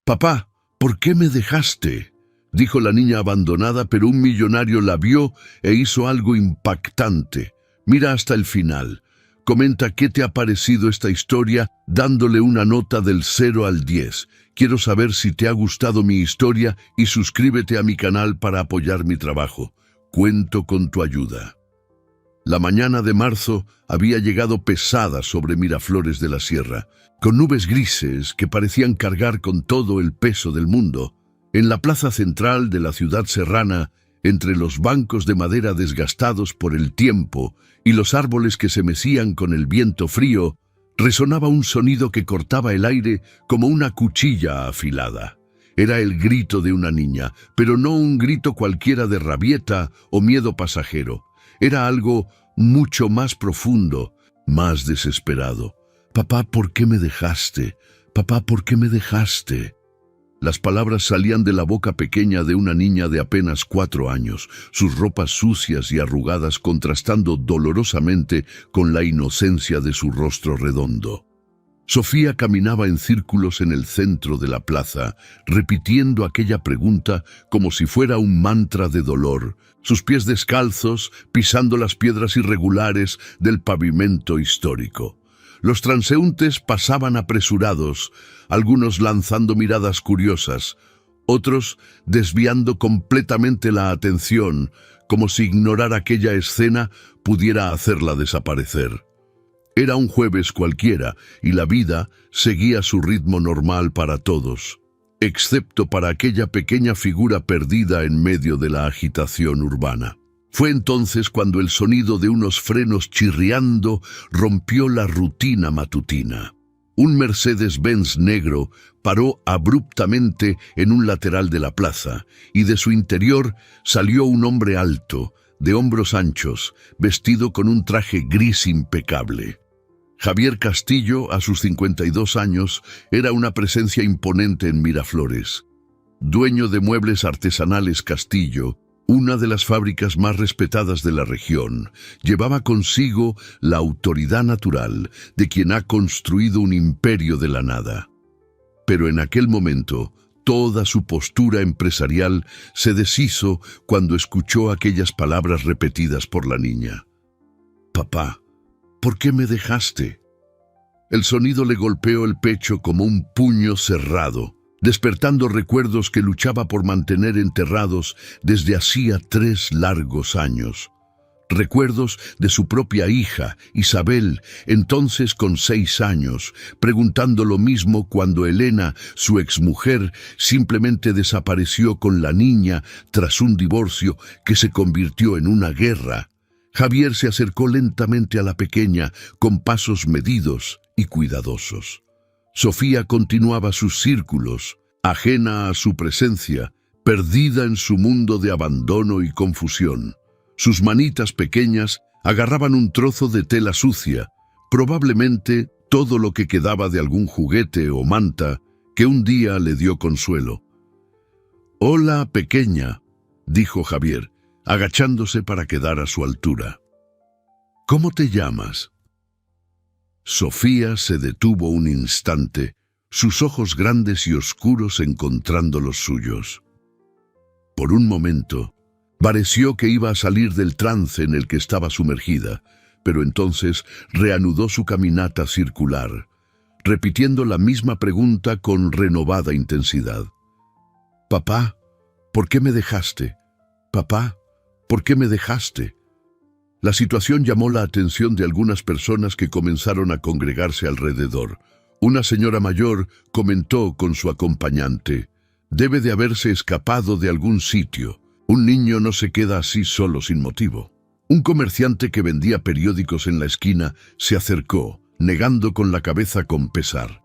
Papá, ¿por qué me dejaste?, dijo la niña abandonada, pero un millonario la vio e hizo algo impactante. Mira hasta el final. Comenta qué te ha parecido esta historia dándole una nota del 0 al 10. Quiero saber si te ha gustado mi historia y suscríbete a mi canal para apoyar mi trabajo. Cuento con tu ayuda. La mañana de marzo había llegado pesada sobre Miraflores de la Sierra, con nubes grises que parecían cargar con todo el peso del mundo. En la plaza central de la ciudad serrana, entre los bancos de madera desgastados por el tiempo y los árboles que se mecían con el viento frío, resonaba un sonido que cortaba el aire como una cuchilla afilada. Era el grito de una niña, pero no un grito cualquiera de rabieta o miedo pasajero. Era algo mucho más profundo, más desesperado. «Papá, ¿por qué me dejaste? Papá, ¿por qué me dejaste?». Las palabras salían de la boca pequeña de una niña de apenas 4 años, sus ropas sucias y arrugadas contrastando dolorosamente con la inocencia de su rostro redondo. Sofía caminaba en círculos en el centro de la plaza, repitiendo aquella pregunta como si fuera un mantra de dolor, sus pies descalzos pisando las piedras irregulares del pavimento histórico. Los transeúntes pasaban apresurados, algunos lanzando miradas curiosas, otros desviando completamente la atención, como si ignorar aquella escena pudiera hacerla desaparecer. Era un jueves cualquiera y la vida seguía su ritmo normal para todos, excepto para aquella pequeña figura perdida en medio de la agitación urbana. Fue entonces cuando el sonido de unos frenos chirriando rompió la rutina matutina. Un Mercedes-Benz negro paró abruptamente en un lateral de la plaza y de su interior salió un hombre alto, de hombros anchos, vestido con un traje gris impecable. Javier Castillo, a sus 52 años, era una presencia imponente en Miraflores. Dueño de Muebles Artesanales Castillo, una de las fábricas más respetadas de la región, llevaba consigo la autoridad natural de quien ha construido un imperio de la nada. Pero en aquel momento, toda su postura empresarial se deshizo cuando escuchó aquellas palabras repetidas por la niña. «Papá, ¿por qué me dejaste?». El sonido le golpeó el pecho como un puño cerrado, despertando recuerdos que luchaba por mantener enterrados desde hacía 3 largos años. Recuerdos de su propia hija, Isabel, entonces con 6 años, preguntando lo mismo cuando Elena, su exmujer, simplemente desapareció con la niña tras un divorcio que se convirtió en una guerra. Javier se acercó lentamente a la pequeña, con pasos medidos y cuidadosos. Sofía continuaba sus círculos, ajena a su presencia, perdida en su mundo de abandono y confusión. Sus manitas pequeñas agarraban un trozo de tela sucia, probablemente todo lo que quedaba de algún juguete o manta que un día le dio consuelo. «Hola, pequeña», dijo Javier, agachándose para quedar a su altura. «¿Cómo te llamas?». Sofía se detuvo un instante, sus ojos grandes y oscuros encontrando los suyos. Por un momento, pareció que iba a salir del trance en el que estaba sumergida, pero entonces reanudó su caminata circular, repitiendo la misma pregunta con renovada intensidad. «Papá, ¿por qué me dejaste? Papá, ¿por qué me dejaste?». La situación llamó la atención de algunas personas que comenzaron a congregarse alrededor. Una señora mayor comentó con su acompañante: «Debe de haberse escapado de algún sitio. Un niño no se queda así solo sin motivo». Un comerciante que vendía periódicos en la esquina se acercó, negando con la cabeza con pesar.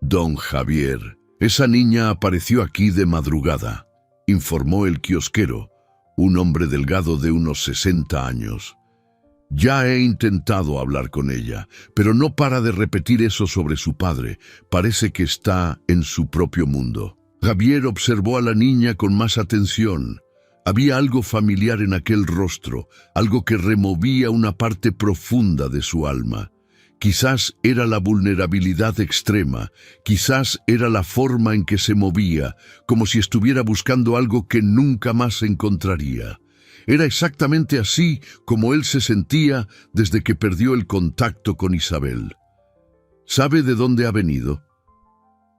«Don Javier, esa niña apareció aquí de madrugada», informó el kiosquero, un hombre delgado de unos 60 años. «Ya he intentado hablar con ella, pero no para de repetir eso sobre su padre. Parece que está en su propio mundo». Javier observó a la niña con más atención. Había algo familiar en aquel rostro, algo que removía una parte profunda de su alma. Quizás era la vulnerabilidad extrema, quizás era la forma en que se movía, como si estuviera buscando algo que nunca más encontraría. Era exactamente así como él se sentía desde que perdió el contacto con Isabel. ¿Sabe de dónde ha venido?,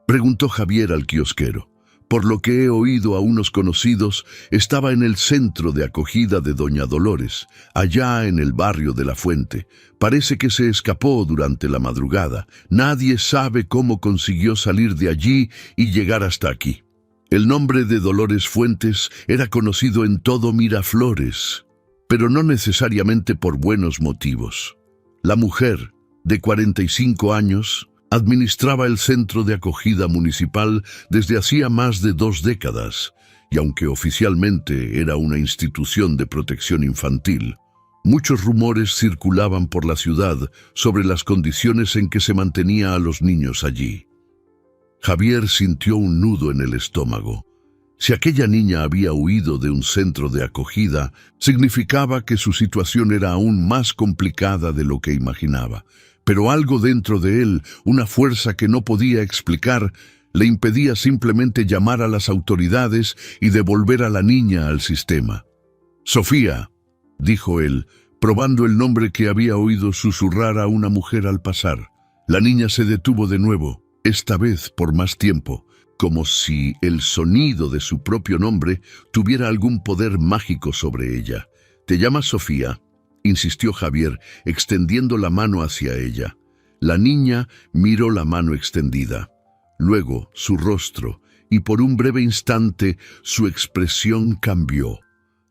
preguntó Javier al kiosquero. Por lo que he oído a unos conocidos, estaba en el centro de acogida de Doña Dolores, allá en el barrio de La Fuente. Parece que se escapó durante la madrugada. Nadie sabe cómo consiguió salir de allí y llegar hasta aquí. El nombre de Dolores Fuentes era conocido en todo Miraflores, pero no necesariamente por buenos motivos. La mujer, de 45 años, administraba el centro de acogida municipal desde hacía más de 2 décadas, y aunque oficialmente era una institución de protección infantil, muchos rumores circulaban por la ciudad sobre las condiciones en que se mantenía a los niños allí. Javier sintió un nudo en el estómago. Si aquella niña había huido de un centro de acogida, significaba que su situación era aún más complicada de lo que imaginaba. Pero algo dentro de él, una fuerza que no podía explicar, le impedía simplemente llamar a las autoridades y devolver a la niña al sistema. «Sofía», dijo él, probando el nombre que había oído susurrar a una mujer al pasar. La niña se detuvo de nuevo, esta vez por más tiempo, como si el sonido de su propio nombre tuviera algún poder mágico sobre ella. «¿Te llamas Sofía?», insistió Javier, extendiendo la mano hacia ella. La niña miró la mano extendida, luego su rostro, y por un breve instante su expresión cambió.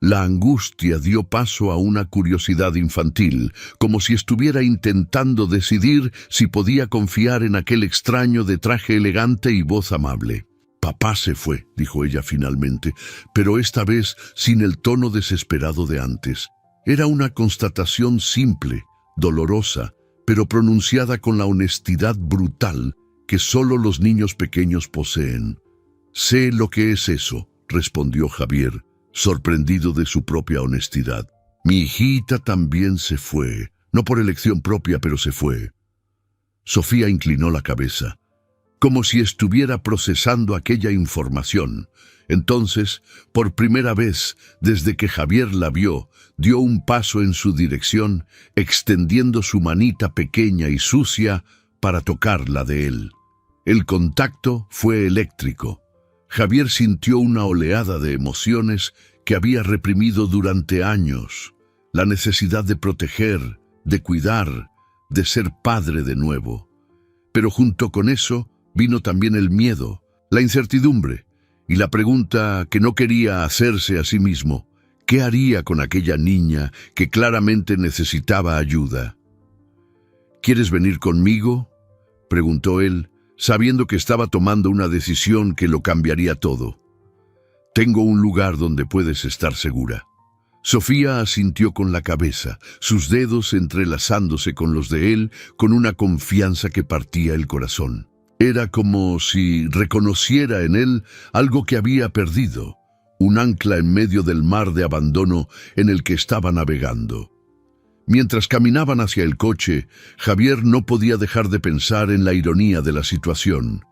La angustia dio paso a una curiosidad infantil, como si estuviera intentando decidir si podía confiar en aquel extraño de traje elegante y voz amable. «Papá se fue», dijo ella finalmente, pero esta vez sin el tono desesperado de antes. Era una constatación simple, dolorosa, pero pronunciada con la honestidad brutal que solo los niños pequeños poseen. «Sé lo que es eso», respondió Javier, sorprendido de su propia honestidad. «Mi hijita también se fue, no por elección propia, pero se fue». Sofía inclinó la cabeza, como si estuviera procesando aquella información. Entonces, por primera vez desde que Javier la vio, dio un paso en su dirección, extendiendo su manita pequeña y sucia para tocar la de él. El contacto fue eléctrico. Javier sintió una oleada de emociones que había reprimido durante años. La necesidad de proteger, de cuidar, de ser padre de nuevo. Pero junto con eso vino también el miedo, la incertidumbre, y la pregunta que no quería hacerse a sí mismo: ¿qué haría con aquella niña que claramente necesitaba ayuda? «¿Quieres venir conmigo?», preguntó él, sabiendo que estaba tomando una decisión que lo cambiaría todo. «Tengo un lugar donde puedes estar segura». Sofía asintió con la cabeza, sus dedos entrelazándose con los de él con una confianza que partía el corazón. Era como si reconociera en él algo que había perdido, un ancla en medio del mar de abandono en el que estaba navegando. Mientras caminaban hacia el coche, Javier no podía dejar de pensar en la ironía de la situación.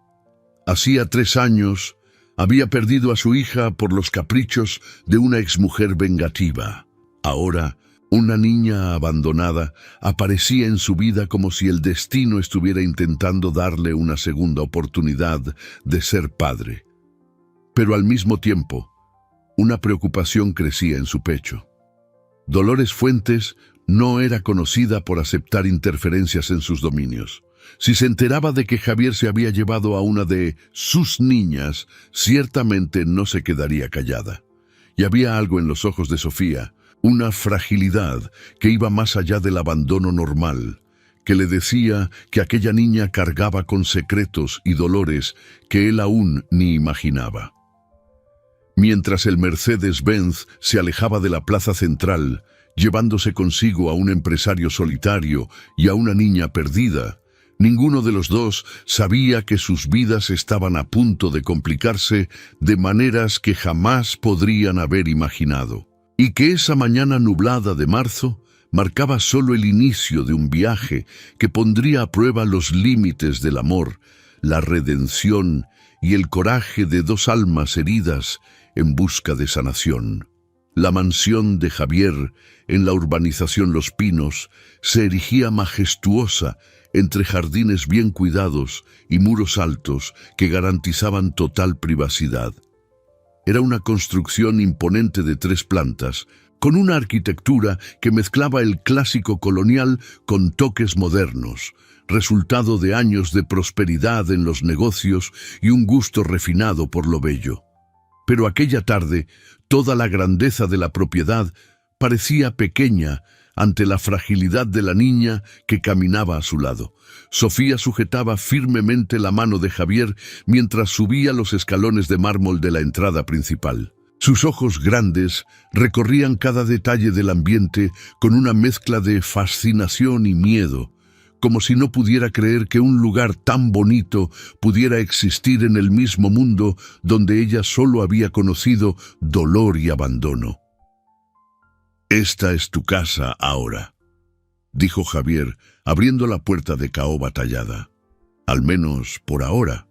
Hacía 3 años había perdido a su hija por los caprichos de una exmujer vengativa. Ahora, una niña abandonada aparecía en su vida como si el destino estuviera intentando darle una segunda oportunidad de ser padre. Pero al mismo tiempo, una preocupación crecía en su pecho. Dolores Fuentes no era conocida por aceptar interferencias en sus dominios. Si se enteraba de que Javier se había llevado a una de sus niñas, ciertamente no se quedaría callada. Y había algo en los ojos de Sofía, una fragilidad que iba más allá del abandono normal, que le decía que aquella niña cargaba con secretos y dolores que él aún ni imaginaba. Mientras el Mercedes-Benz se alejaba de la plaza central, llevándose consigo a un empresario solitario y a una niña perdida, ninguno de los dos sabía que sus vidas estaban a punto de complicarse de maneras que jamás podrían haber imaginado. Y que esa mañana nublada de marzo marcaba solo el inicio de un viaje que pondría a prueba los límites del amor, la redención y el coraje de dos almas heridas en busca de sanación. La mansión de Javier, en la urbanización Los Pinos, se erigía majestuosa entre jardines bien cuidados y muros altos que garantizaban total privacidad. Era una construcción imponente de 3 plantas, con una arquitectura que mezclaba el clásico colonial con toques modernos, resultado de años de prosperidad en los negocios y un gusto refinado por lo bello. Pero aquella tarde, toda la grandeza de la propiedad parecía pequeña ante la fragilidad de la niña que caminaba a su lado. Sofía sujetaba firmemente la mano de Javier mientras subía los escalones de mármol de la entrada principal. Sus ojos grandes recorrían cada detalle del ambiente con una mezcla de fascinación y miedo, como si no pudiera creer que un lugar tan bonito pudiera existir en el mismo mundo donde ella solo había conocido dolor y abandono. «Esta es tu casa ahora», dijo Javier, abriendo la puerta de caoba tallada. «Al menos por ahora».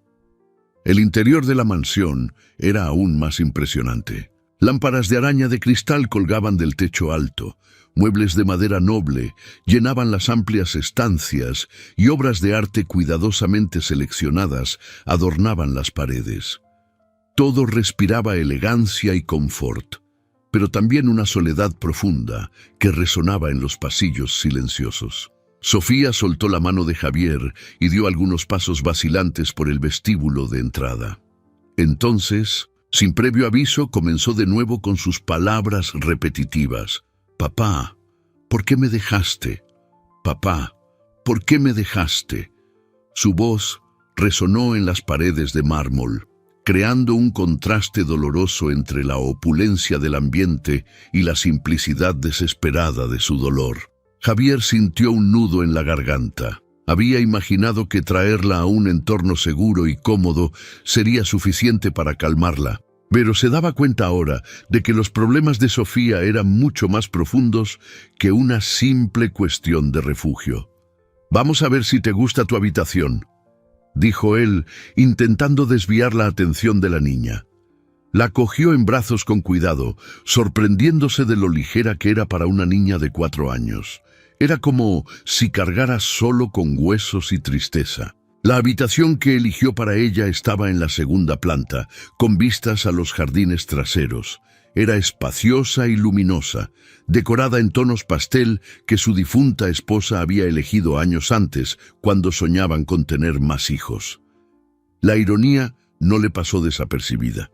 El interior de la mansión era aún más impresionante. Lámparas de araña de cristal colgaban del techo alto, muebles de madera noble llenaban las amplias estancias y obras de arte cuidadosamente seleccionadas adornaban las paredes. Todo respiraba elegancia y confort, pero también una soledad profunda que resonaba en los pasillos silenciosos. Sofía soltó la mano de Javier y dio algunos pasos vacilantes por el vestíbulo de entrada. Entonces, sin previo aviso, comenzó de nuevo con sus palabras repetitivas. «Papá, ¿por qué me dejaste? Papá, ¿por qué me dejaste?» Su voz resonó en las paredes de mármol, creando un contraste doloroso entre la opulencia del ambiente y la simplicidad desesperada de su dolor. Javier sintió un nudo en la garganta. Había imaginado que traerla a un entorno seguro y cómodo sería suficiente para calmarla, pero se daba cuenta ahora de que los problemas de Sofía eran mucho más profundos que una simple cuestión de refugio. «Vamos a ver si te gusta tu habitación», dijo él, intentando desviar la atención de la niña. La cogió en brazos con cuidado, sorprendiéndose de lo ligera que era para una niña de 4 años. Era como si cargara solo con huesos y tristeza. La habitación que eligió para ella estaba en la 2ª planta, con vistas a los jardines traseros. Era espaciosa y luminosa, decorada en tonos pastel que su difunta esposa había elegido años antes, cuando soñaban con tener más hijos. La ironía no le pasó desapercibida.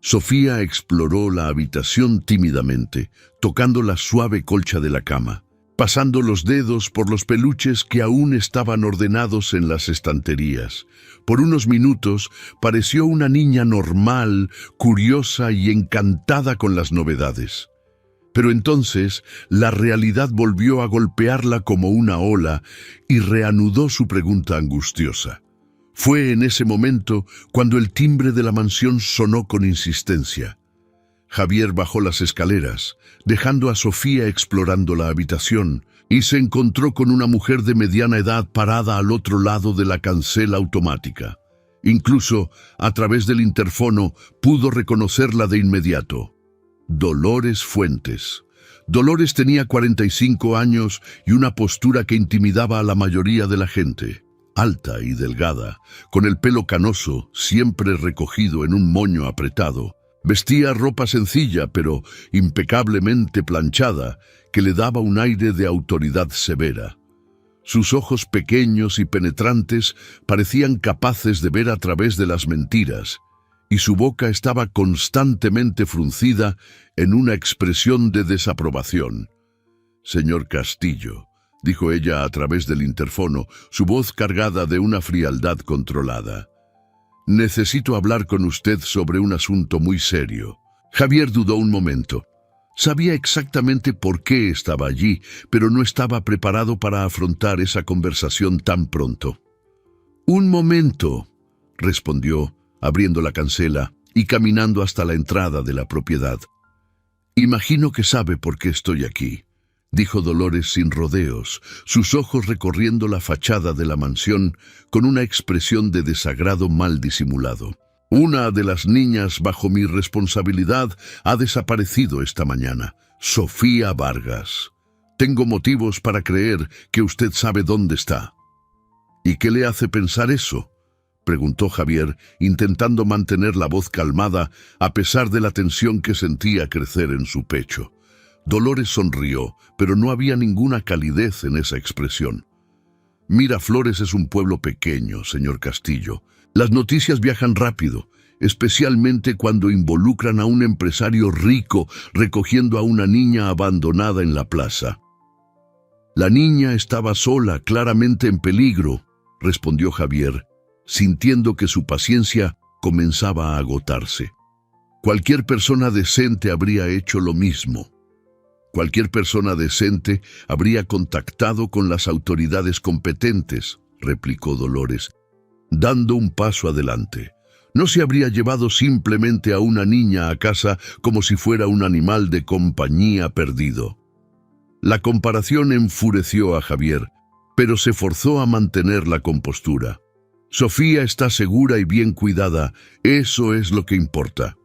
Sofía exploró la habitación tímidamente, tocando la suave colcha de la cama, pasando los dedos por los peluches que aún estaban ordenados en las estanterías. Por unos minutos pareció una niña normal, curiosa y encantada con las novedades. Pero entonces la realidad volvió a golpearla como una ola y reanudó su pregunta angustiosa. Fue en ese momento cuando el timbre de la mansión sonó con insistencia. Javier bajó las escaleras, dejando a Sofía explorando la habitación, y se encontró con una mujer de mediana edad parada al otro lado de la cancela automática. Incluso, a través del interfono, pudo reconocerla de inmediato. Dolores Fuentes. Dolores tenía 45 años y una postura que intimidaba a la mayoría de la gente. Alta y delgada, con el pelo canoso, siempre recogido en un moño apretado. Vestía ropa sencilla, pero impecablemente planchada, que le daba un aire de autoridad severa. Sus ojos pequeños y penetrantes parecían capaces de ver a través de las mentiras, y su boca estaba constantemente fruncida en una expresión de desaprobación. «Señor Castillo», dijo ella a través del interfono, su voz cargada de una frialdad controlada. «Necesito hablar con usted sobre un asunto muy serio». Javier dudó un momento. Sabía exactamente por qué estaba allí, pero no estaba preparado para afrontar esa conversación tan pronto. «Un momento», respondió, abriendo la cancela y caminando hasta la entrada de la propiedad. «Imagino que sabe por qué estoy aquí. dijo Dolores sin rodeos, sus ojos recorriendo la fachada de la mansión con una expresión de desagrado mal disimulado. Una de las niñas bajo mi responsabilidad ha desaparecido esta mañana, Sofía Vargas. Tengo motivos para creer que usted sabe dónde está. ¿Y qué le hace pensar eso?, preguntó Javier, intentando mantener la voz calmada a pesar de la tensión que sentía crecer en su pecho. Dolores sonrió, pero no había ninguna calidez en esa expresión. Miraflores es un pueblo pequeño, señor Castillo. Las noticias viajan rápido, especialmente cuando involucran a un empresario rico recogiendo a una niña abandonada en la plaza. La niña estaba sola, claramente en peligro, respondió Javier, sintiendo que su paciencia comenzaba a agotarse. Cualquier persona decente habría hecho lo mismo. Cualquier persona decente habría contactado con las autoridades competentes, replicó Dolores, dando un paso adelante. No se habría llevado simplemente a una niña a casa como si fuera un animal de compañía perdido. La comparación enfureció a Javier, pero se forzó a mantener la compostura. Sofía está segura y bien cuidada, eso es lo que importa.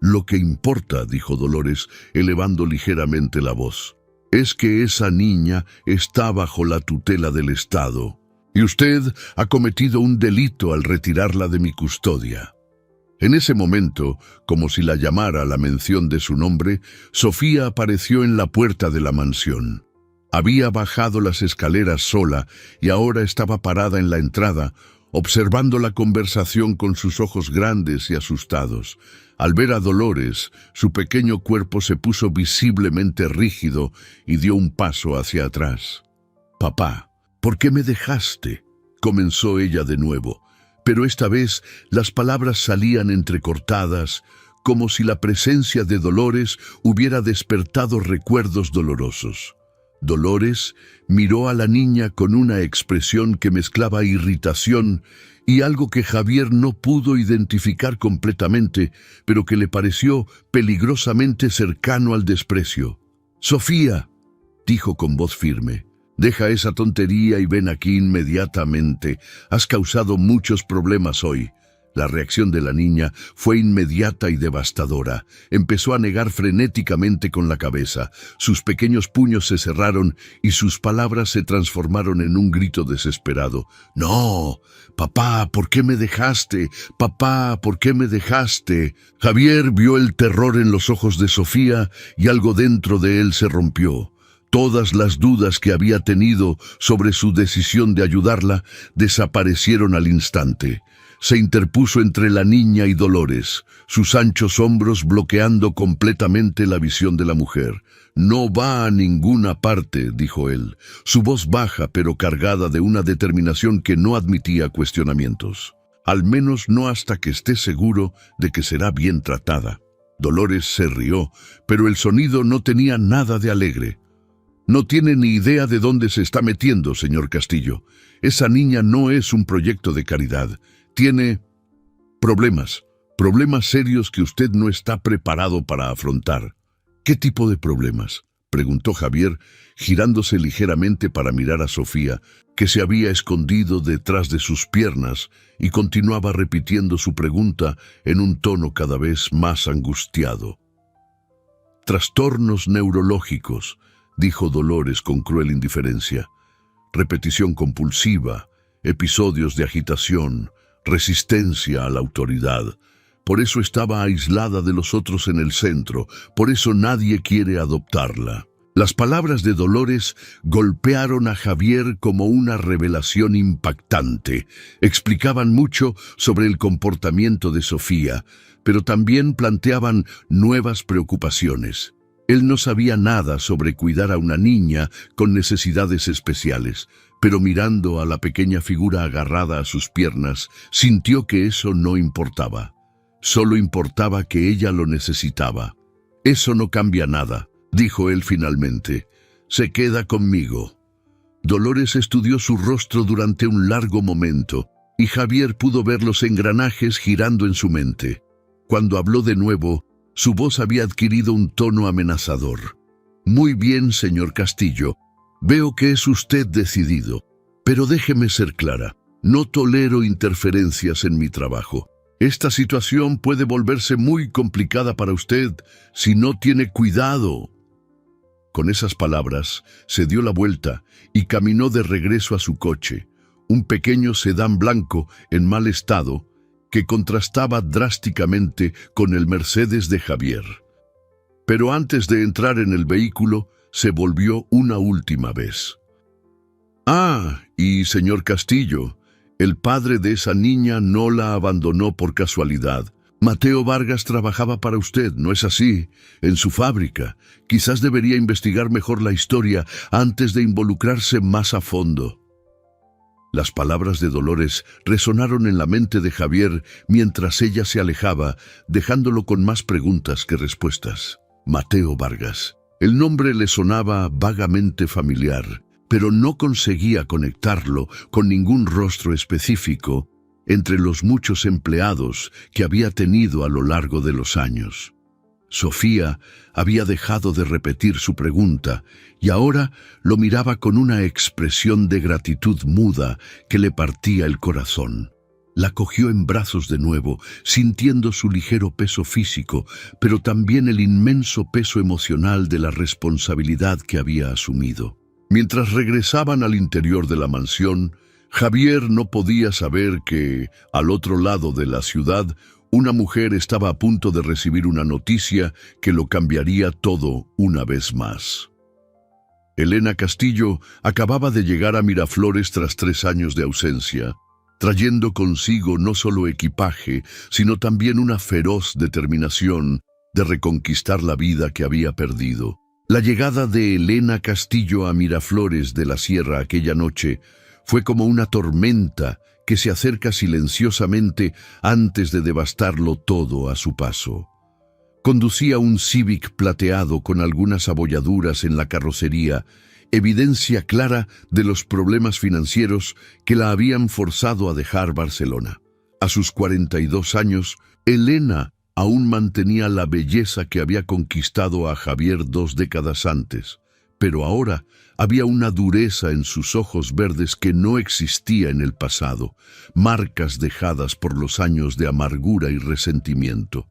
Lo que importa, dijo Dolores, elevando ligeramente la voz, es que esa niña está bajo la tutela del Estado, y usted ha cometido un delito al retirarla de mi custodia. En ese momento, como si la llamara la mención de su nombre, Sofía apareció en la puerta de la mansión. Había bajado las escaleras sola y ahora estaba parada en la entrada, observando la conversación con sus ojos grandes y asustados. Al ver a Dolores, su pequeño cuerpo se puso visiblemente rígido y dio un paso hacia atrás. «Papá, ¿por qué me dejaste?», comenzó ella de nuevo, pero esta vez las palabras salían entrecortadas, como si la presencia de Dolores hubiera despertado recuerdos dolorosos. Dolores miró a la niña con una expresión que mezclaba irritación y algo que Javier no pudo identificar completamente, pero que le pareció peligrosamente cercano al desprecio. «Sofía», dijo con voz firme, «deja esa tontería y ven aquí inmediatamente. Has causado muchos problemas hoy». La reacción de la niña fue inmediata y devastadora. Empezó a negar frenéticamente con la cabeza. Sus pequeños puños se cerraron y sus palabras se transformaron en un grito desesperado. «No, papá, ¿por qué me dejaste? Papá, ¿por qué me dejaste?». Javier vio el terror en los ojos de Sofía y algo dentro de él se rompió. Todas las dudas que había tenido sobre su decisión de ayudarla desaparecieron al instante. Se interpuso entre la niña y Dolores, sus anchos hombros bloqueando completamente la visión de la mujer. «No va a ninguna parte», dijo él, su voz baja pero cargada de una determinación que no admitía cuestionamientos. «Al menos no hasta que esté seguro de que será bien tratada». Dolores se rió, pero el sonido no tenía nada de alegre. «No tiene ni idea de dónde se está metiendo, señor Castillo. Esa niña no es un proyecto de caridad. Tiene problemas serios que usted no está preparado para afrontar». «¿Qué tipo de problemas?», preguntó Javier, girándose ligeramente para mirar a Sofía, que se había escondido detrás de sus piernas y continuaba repitiendo su pregunta en un tono cada vez más angustiado. «Trastornos neurológicos», dijo Dolores con cruel indiferencia. «Repetición compulsiva, episodios de agitación, resistencia a la autoridad. Por eso estaba aislada de los otros en el centro, por eso nadie quiere adoptarla». Las palabras de Dolores golpearon a Javier como una revelación impactante. Explicaban mucho sobre el comportamiento de Sofía, pero también planteaban nuevas preocupaciones. Él no sabía nada sobre cuidar a una niña con necesidades especiales, pero mirando a la pequeña figura agarrada a sus piernas, sintió que eso no importaba. Solo importaba que ella lo necesitaba. «Eso no cambia nada», dijo él finalmente. «Se queda conmigo». Dolores estudió su rostro durante un largo momento, y Javier pudo ver los engranajes girando en su mente. Cuando habló de nuevo, su voz había adquirido un tono amenazador. Muy bien, señor Castillo. Veo que es usted decidido. Pero déjeme ser clara. No tolero interferencias en mi trabajo. Esta situación puede volverse muy complicada para usted si no tiene cuidado. Con esas palabras, se dio la vuelta y caminó de regreso a su coche, un pequeño sedán blanco en mal estado que contrastaba drásticamente con el Mercedes de Javier. Pero antes de entrar en el vehículo, se volvió una última vez. Ah, y señor Castillo, el padre de esa niña no la abandonó por casualidad. Mateo Vargas trabajaba para usted, ¿no es así? En su fábrica. Quizás debería investigar mejor la historia antes de involucrarse más a fondo. Las palabras de Dolores resonaron en la mente de Javier mientras ella se alejaba, dejándolo con más preguntas que respuestas. Mateo Vargas. El nombre le sonaba vagamente familiar, pero no conseguía conectarlo con ningún rostro específico entre los muchos empleados que había tenido a lo largo de los años. Sofía había dejado de repetir su pregunta y ahora lo miraba con una expresión de gratitud muda que le partía el corazón. La cogió en brazos de nuevo, sintiendo su ligero peso físico, pero también el inmenso peso emocional de la responsabilidad que había asumido. Mientras regresaban al interior de la mansión, Javier no podía saber que, al otro lado de la ciudad, una mujer estaba a punto de recibir una noticia que lo cambiaría todo una vez más. Elena Castillo acababa de llegar a Miraflores tras 3 años de ausencia, trayendo consigo no solo equipaje, sino también una feroz determinación de reconquistar la vida que había perdido. La llegada de Elena Castillo a Miraflores de la Sierra aquella noche fue como una tormenta que se acerca silenciosamente antes de devastarlo todo a su paso. Conducía un Civic plateado con algunas abolladuras en la carrocería, evidencia clara de los problemas financieros que la habían forzado a dejar Barcelona. A sus 42 años, Elena aún mantenía la belleza que había conquistado a Javier 2 décadas antes, pero ahora había una dureza en sus ojos verdes que no existía en el pasado, marcas dejadas por los años de amargura y resentimiento.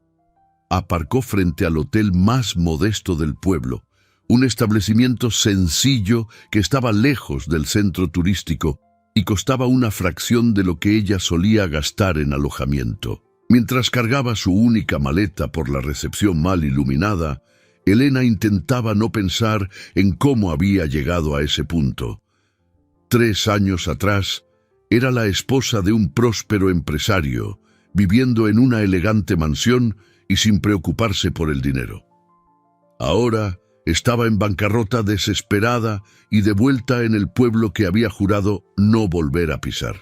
Aparcó frente al hotel más modesto del pueblo, un establecimiento sencillo que estaba lejos del centro turístico y costaba una fracción de lo que ella solía gastar en alojamiento. Mientras cargaba su única maleta por la recepción mal iluminada, Elena intentaba no pensar en cómo había llegado a ese punto. 3 años atrás, era la esposa de un próspero empresario, viviendo en una elegante mansión y sin preocuparse por el dinero. Ahora estaba en bancarrota, desesperada y de vuelta en el pueblo que había jurado no volver a pisar.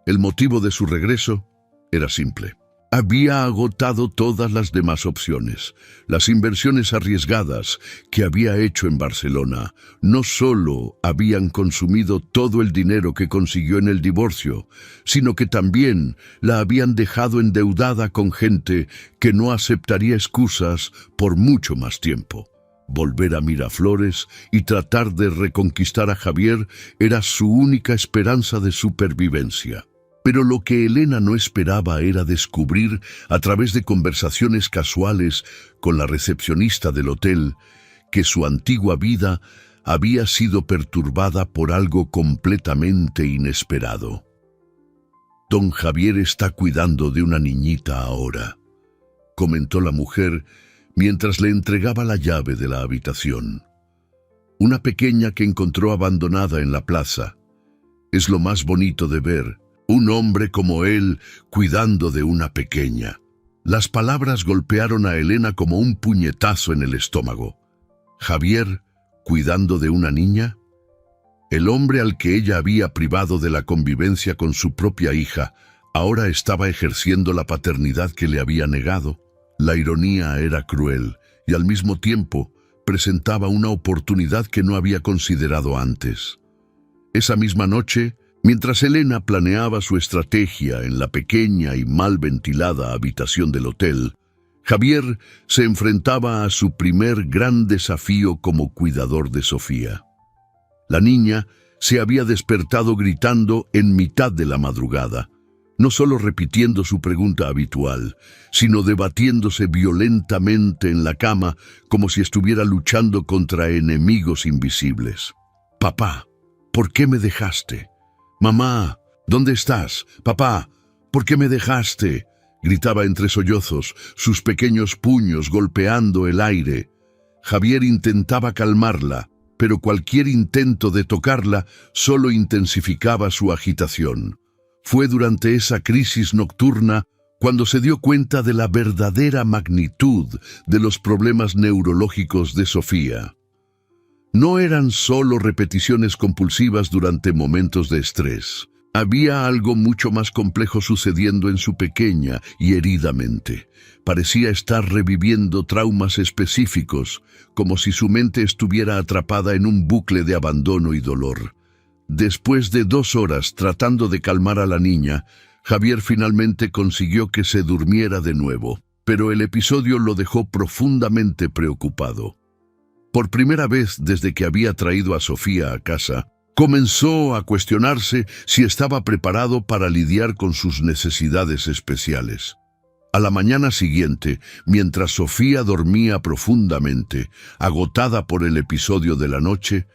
El motivo de su regreso era simple. Había agotado todas las demás opciones. Las inversiones arriesgadas que había hecho en Barcelona no solo habían consumido todo el dinero que consiguió en el divorcio, sino que también la habían dejado endeudada con gente que no aceptaría excusas por mucho más tiempo. Volver a Miraflores y tratar de reconquistar a Javier era su única esperanza de supervivencia. Pero lo que Elena no esperaba era descubrir, a través de conversaciones casuales con la recepcionista del hotel, que su antigua vida había sido perturbada por algo completamente inesperado. «Don Javier está cuidando de una niñita ahora», comentó la mujer mientras le entregaba la llave de la habitación. «Una pequeña que encontró abandonada en la plaza. Es lo más bonito de ver. Un hombre como él cuidando de una pequeña». Las palabras golpearon a Elena como un puñetazo en el estómago. ¿Javier cuidando de una niña? El hombre al que ella había privado de la convivencia con su propia hija ahora estaba ejerciendo la paternidad que le había negado. La ironía era cruel y al mismo tiempo presentaba una oportunidad que no había considerado antes. Esa misma noche, mientras Elena planeaba su estrategia en la pequeña y mal ventilada habitación del hotel, Javier se enfrentaba a su primer gran desafío como cuidador de Sofía. La niña se había despertado gritando en mitad de la madrugada, no solo repitiendo su pregunta habitual, sino debatiéndose violentamente en la cama como si estuviera luchando contra enemigos invisibles. «Papá, ¿por qué me dejaste? Mamá, ¿dónde estás? Papá, ¿por qué me dejaste?», gritaba entre sollozos, sus pequeños puños golpeando el aire. Javier intentaba calmarla, pero cualquier intento de tocarla solo intensificaba su agitación. Fue durante esa crisis nocturna cuando se dio cuenta de la verdadera magnitud de los problemas neurológicos de Sofía. No eran solo repeticiones compulsivas durante momentos de estrés. Había algo mucho más complejo sucediendo en su pequeña y herida mente. Parecía estar reviviendo traumas específicos, como si su mente estuviera atrapada en un bucle de abandono y dolor. Después de 2 horas tratando de calmar a la niña, Javier finalmente consiguió que se durmiera de nuevo, pero el episodio lo dejó profundamente preocupado. Por primera vez desde que había traído a Sofía a casa, comenzó a cuestionarse si estaba preparado para lidiar con sus necesidades especiales. A la mañana siguiente, mientras Sofía dormía profundamente, agotada por el episodio de la noche,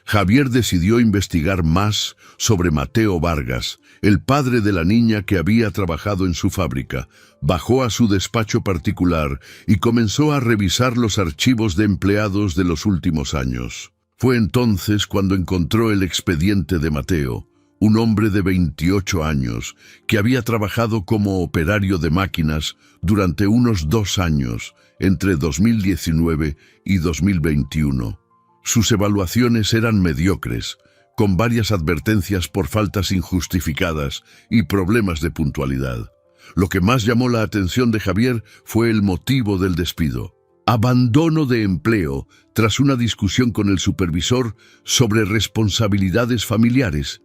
Javier decidió investigar más sobre Mateo Vargas, el padre de la niña que había trabajado en su fábrica. Bajó a su despacho particular y comenzó a revisar los archivos de empleados de los últimos años. Fue entonces cuando encontró el expediente de Mateo, un hombre de 28 años que había trabajado como operario de máquinas durante unos 2 años, entre 2019 y 2021. Sus evaluaciones eran mediocres, con varias advertencias por faltas injustificadas y problemas de puntualidad. Lo que más llamó la atención de Javier fue el motivo del despido: abandono de empleo tras una discusión con el supervisor sobre responsabilidades familiares.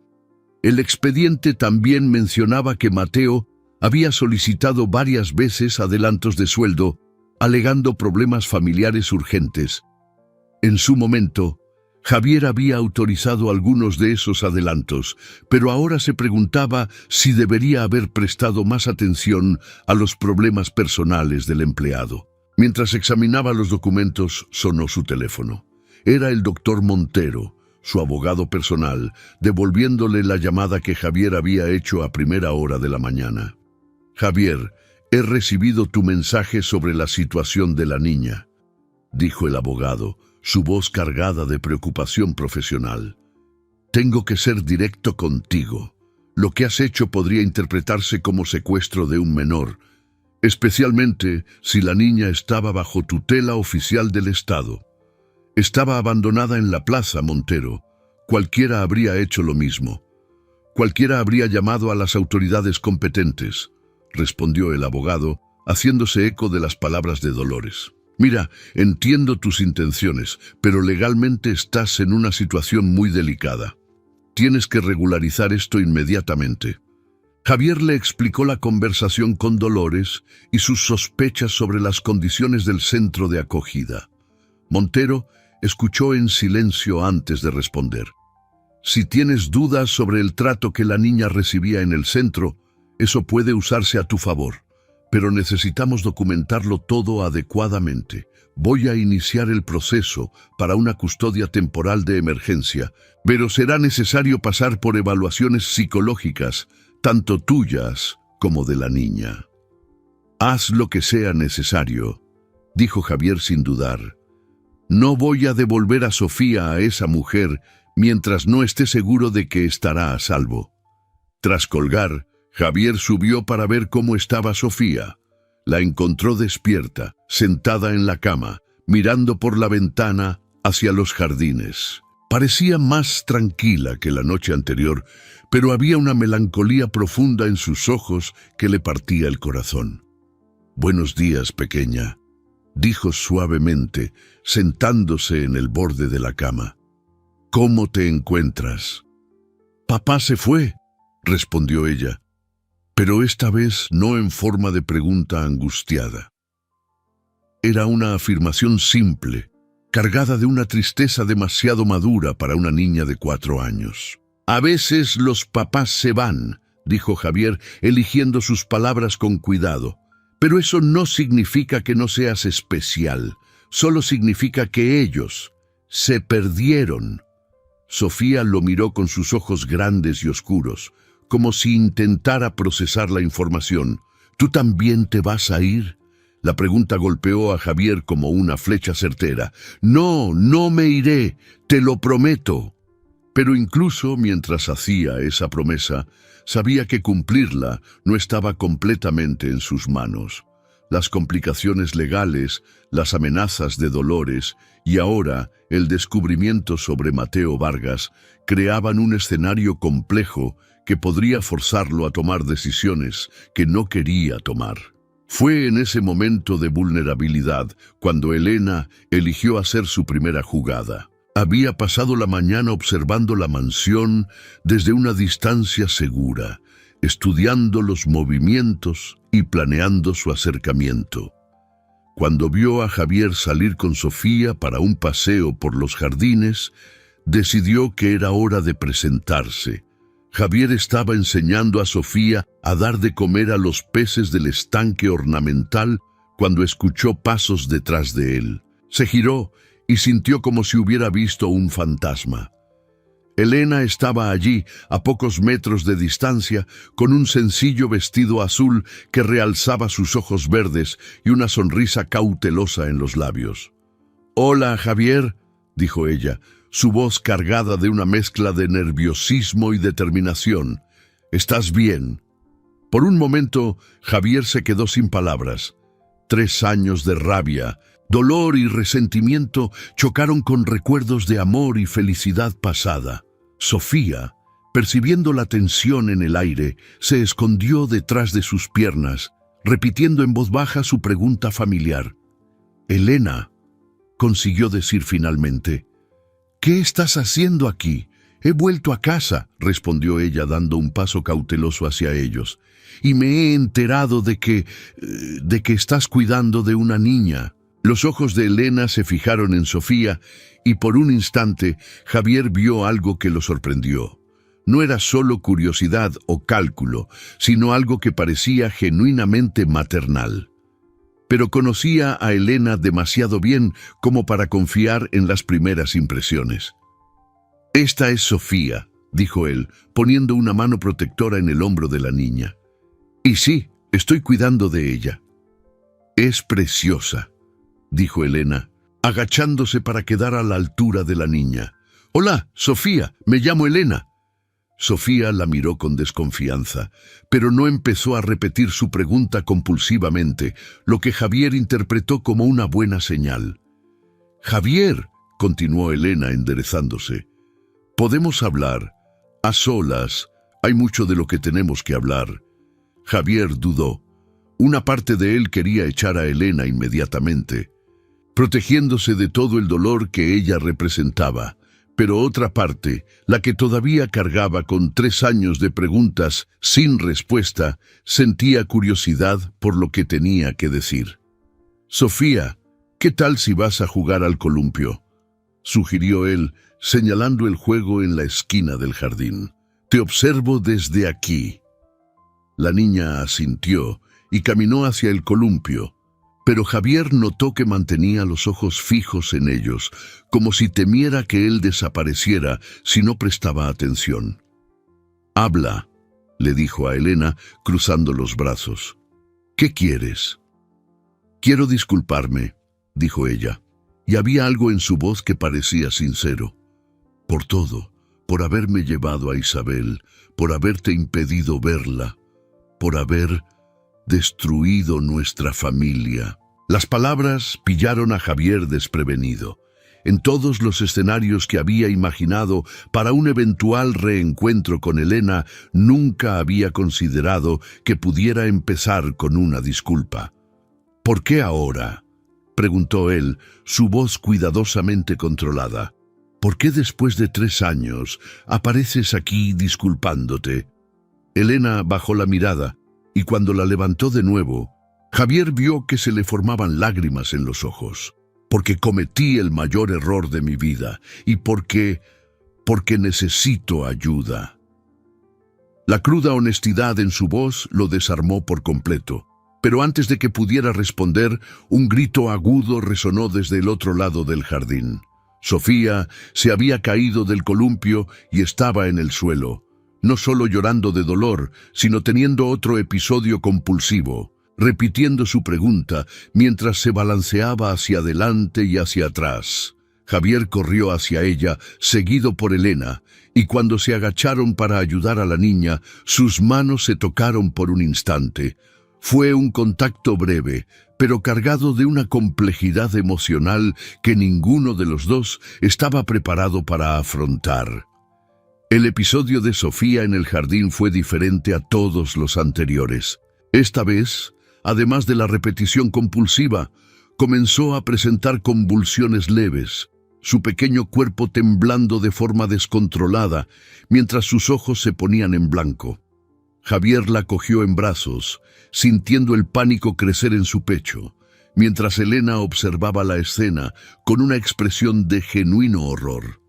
El expediente también mencionaba que Mateo había solicitado varias veces adelantos de sueldo, alegando problemas familiares urgentes. En su momento, Javier había autorizado algunos de esos adelantos, pero ahora se preguntaba si debería haber prestado más atención a los problemas personales del empleado. Mientras examinaba los documentos, sonó su teléfono. Era el doctor Montero, su abogado personal, devolviéndole la llamada que Javier había hecho a primera hora de la mañana. «Javier, he recibido tu mensaje sobre la situación de la niña», dijo el abogado, su voz cargada de preocupación profesional. «Tengo que ser directo contigo. Lo que has hecho podría interpretarse como secuestro de un menor, especialmente si la niña estaba bajo tutela oficial del Estado. Estaba abandonada en la plaza, Montero. Cualquiera habría hecho lo mismo. Cualquiera habría llamado a las autoridades competentes», respondió el abogado, haciéndose eco de las palabras de Dolores. «Mira, entiendo tus intenciones, pero legalmente estás en una situación muy delicada. Tienes que regularizar esto inmediatamente». Javier le explicó la conversación con Dolores y sus sospechas sobre las condiciones del centro de acogida. Montero escuchó en silencio antes de responder. «Si tienes dudas sobre el trato que la niña recibía en el centro, eso puede usarse a tu favor. Pero necesitamos documentarlo todo adecuadamente. Voy a iniciar el proceso para una custodia temporal de emergencia, pero será necesario pasar por evaluaciones psicológicas, tanto tuyas como de la niña». «Haz lo que sea necesario», dijo Javier sin dudar. «No voy a devolver a Sofía a esa mujer mientras no esté seguro de que estará a salvo». Tras colgar, Javier subió para ver cómo estaba Sofía. La encontró despierta, sentada en la cama, mirando por la ventana hacia los jardines. Parecía más tranquila que la noche anterior, pero había una melancolía profunda en sus ojos que le partía el corazón. «Buenos días, pequeña», dijo suavemente, sentándose en el borde de la cama. «¿Cómo te encuentras?» «Papá se fue», respondió ella, pero esta vez no en forma de pregunta angustiada. Era una afirmación simple, cargada de una tristeza demasiado madura para una niña de 4 años. «A veces los papás se van», dijo Javier, eligiendo sus palabras con cuidado. «Pero eso no significa que no seas especial, solo significa que ellos se perdieron». Sofía lo miró con sus ojos grandes y oscuros, como si intentara procesar la información. «¿Tú también te vas a ir?». La pregunta golpeó a Javier como una flecha certera. «No, no me iré, te lo prometo». Pero incluso mientras hacía esa promesa, sabía que cumplirla no estaba completamente en sus manos. Las complicaciones legales, las amenazas de Dolores y ahora el descubrimiento sobre Mateo Vargas creaban un escenario complejo que podría forzarlo a tomar decisiones que no quería tomar. Fue en ese momento de vulnerabilidad cuando Elena eligió hacer su primera jugada. Había pasado la mañana observando la mansión desde una distancia segura, estudiando los movimientos y planeando su acercamiento. Cuando vio a Javier salir con Sofía para un paseo por los jardines, decidió que era hora de presentarse. Javier estaba enseñando a Sofía a dar de comer a los peces del estanque ornamental cuando escuchó pasos detrás de él. Se giró y sintió como si hubiera visto un fantasma. Elena estaba allí, a pocos metros de distancia, con un sencillo vestido azul que realzaba sus ojos verdes y una sonrisa cautelosa en los labios. «Hola, Javier», dijo ella, su voz cargada de una mezcla de nerviosismo y determinación. «¿Estás bien?». Por un momento, Javier se quedó sin palabras. 3 años de rabia, dolor y resentimiento chocaron con recuerdos de amor y felicidad pasada. Sofía, percibiendo la tensión en el aire, se escondió detrás de sus piernas, repitiendo en voz baja su pregunta familiar. «Elena», consiguió decir finalmente. «¿Qué estás haciendo aquí?». «He vuelto a casa», respondió ella dando un paso cauteloso hacia ellos. «Y me he enterado de que estás cuidando de una niña». Los ojos de Elena se fijaron en Sofía y por un instante Javier vio algo que lo sorprendió. No era solo curiosidad o cálculo, sino algo que parecía genuinamente maternal. Pero conocía a Elena demasiado bien como para confiar en las primeras impresiones. «Esta es Sofía», dijo él, poniendo una mano protectora en el hombro de la niña. «Y sí, estoy cuidando de ella». «Es preciosa», dijo Elena, agachándose para quedar a la altura de la niña. «Hola, Sofía, me llamo Elena». Sofía la miró con desconfianza, pero no empezó a repetir su pregunta compulsivamente, lo que Javier interpretó como una buena señal. «Javier», continuó Elena enderezándose, «podemos hablar. A solas. Hay mucho de lo que tenemos que hablar». Javier dudó. Una parte de él quería echar a Elena inmediatamente, protegiéndose de todo el dolor que ella representaba, pero otra parte, la que todavía cargaba con 3 años de preguntas sin respuesta, sentía curiosidad por lo que tenía que decir. «Sofía, ¿qué tal si vas a jugar al columpio?», sugirió él, señalando el juego en la esquina del jardín. «Te observo desde aquí». La niña asintió y caminó hacia el columpio, pero Javier notó que mantenía los ojos fijos en ellos, como si temiera que él desapareciera si no prestaba atención. «Habla», le dijo a Elena, cruzando los brazos. «¿Qué quieres?». «Quiero disculparme», dijo ella, y había algo en su voz que parecía sincero. «Por todo, por haberme llevado a Isabel, por haberte impedido verla, por haber destruido nuestra familia». Las palabras pillaron a Javier desprevenido. En todos los escenarios que había imaginado para un eventual reencuentro con Elena, nunca había considerado que pudiera empezar con una disculpa. «¿Por qué ahora?», preguntó él, su voz cuidadosamente controlada. «¿Por qué después de 3 años apareces aquí disculpándote?». Elena bajó la mirada y cuando la levantó de nuevo, Javier vio que se le formaban lágrimas en los ojos, porque cometí el mayor error de mi vida y porque necesito ayuda. La cruda honestidad en su voz lo desarmó por completo, pero antes de que pudiera responder, un grito agudo resonó desde el otro lado del jardín. Sofía se había caído del columpio y estaba en el suelo, no solo llorando de dolor, sino teniendo otro episodio compulsivo, repitiendo su pregunta mientras se balanceaba hacia adelante y hacia atrás. Javier corrió hacia ella, seguido por Elena, y cuando se agacharon para ayudar a la niña, sus manos se tocaron por un instante. Fue un contacto breve, pero cargado de una complejidad emocional que ninguno de los dos estaba preparado para afrontar. El episodio de Sofía en el jardín fue diferente a todos los anteriores. Esta vez, además de la repetición compulsiva, comenzó a presentar convulsiones leves, su pequeño cuerpo temblando de forma descontrolada, mientras sus ojos se ponían en blanco. Javier la cogió en brazos, sintiendo el pánico crecer en su pecho, mientras Elena observaba la escena con una expresión de genuino horror.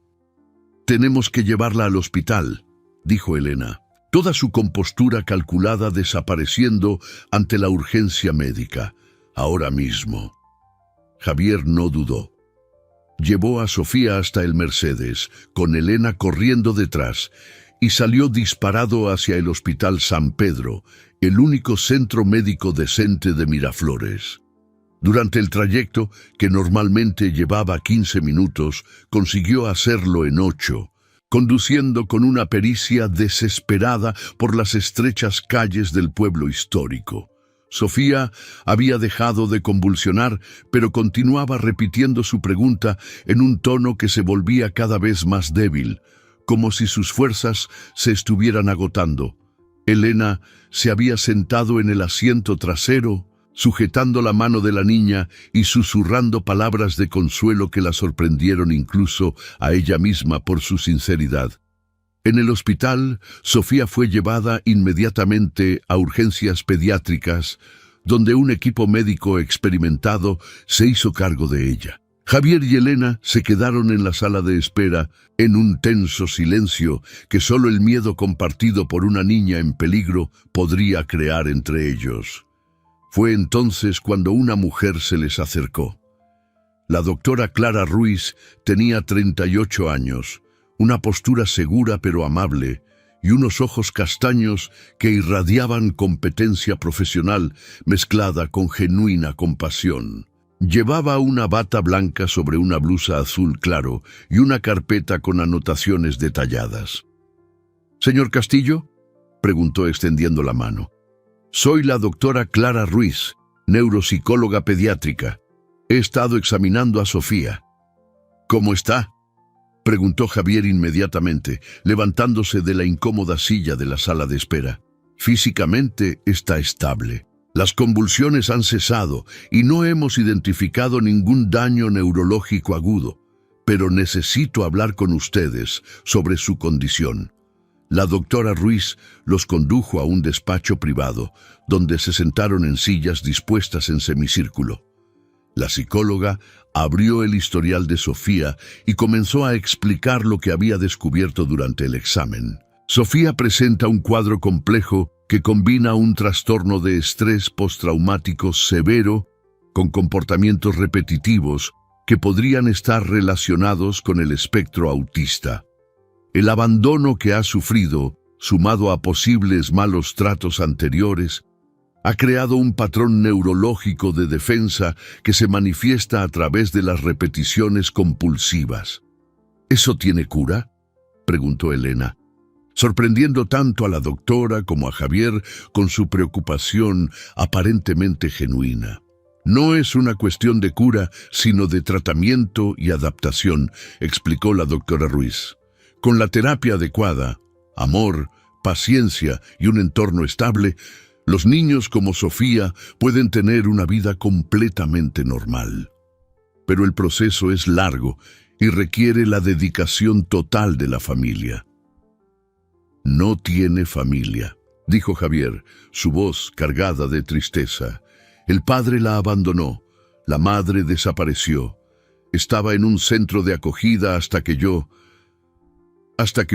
«Tenemos que llevarla al hospital», dijo Elena, toda su compostura calculada desapareciendo ante la urgencia médica. «Ahora mismo». Javier no dudó. Llevó a Sofía hasta el Mercedes, con Elena corriendo detrás, y salió disparado hacia el Hospital San Pedro, el único centro médico decente de Miraflores. Durante el trayecto, que normalmente llevaba 15 minutos, consiguió hacerlo en 8, conduciendo con una pericia desesperada por las estrechas calles del pueblo histórico. Sofía había dejado de convulsionar, pero continuaba repitiendo su pregunta en un tono que se volvía cada vez más débil, como si sus fuerzas se estuvieran agotando. Elena se había sentado en el asiento trasero, sujetando la mano de la niña y susurrando palabras de consuelo que la sorprendieron incluso a ella misma por su sinceridad. En el hospital, Sofía fue llevada inmediatamente a urgencias pediátricas, donde un equipo médico experimentado se hizo cargo de ella. Javier y Elena se quedaron en la sala de espera, en un tenso silencio que solo el miedo compartido por una niña en peligro podría crear entre ellos. Fue entonces cuando una mujer se les acercó. La doctora Clara Ruiz tenía 38 años, una postura segura pero amable, y unos ojos castaños que irradiaban competencia profesional mezclada con genuina compasión. Llevaba una bata blanca sobre una blusa azul claro y una carpeta con anotaciones detalladas. «¿Señor Castillo?», preguntó extendiendo la mano. «Soy la doctora Clara Ruiz, neuropsicóloga pediátrica. He estado examinando a Sofía». «¿Cómo está?», preguntó Javier inmediatamente, levantándose de la incómoda silla de la sala de espera. «Físicamente está estable. Las convulsiones han cesado y no hemos identificado ningún daño neurológico agudo, pero necesito hablar con ustedes sobre su condición». La doctora Ruiz los condujo a un despacho privado, donde se sentaron en sillas dispuestas en semicírculo. La psicóloga abrió el historial de Sofía y comenzó a explicar lo que había descubierto durante el examen. Sofía presenta un cuadro complejo que combina un trastorno de estrés postraumático severo con comportamientos repetitivos que podrían estar relacionados con el espectro autista. El abandono que ha sufrido, sumado a posibles malos tratos anteriores, ha creado un patrón neurológico de defensa que se manifiesta a través de las repeticiones compulsivas. ¿Eso tiene cura?, preguntó Elena, sorprendiendo tanto a la doctora como a Javier con su preocupación aparentemente genuina. «No es una cuestión de cura, sino de tratamiento y adaptación», explicó la doctora Ruiz. «Con la terapia adecuada, amor, paciencia y un entorno estable, los niños como Sofía pueden tener una vida completamente normal. Pero el proceso es largo y requiere la dedicación total de la familia». «No tiene familia», dijo Javier, su voz cargada de tristeza. El padre la abandonó, la madre desapareció. Estaba en un centro de acogida hasta que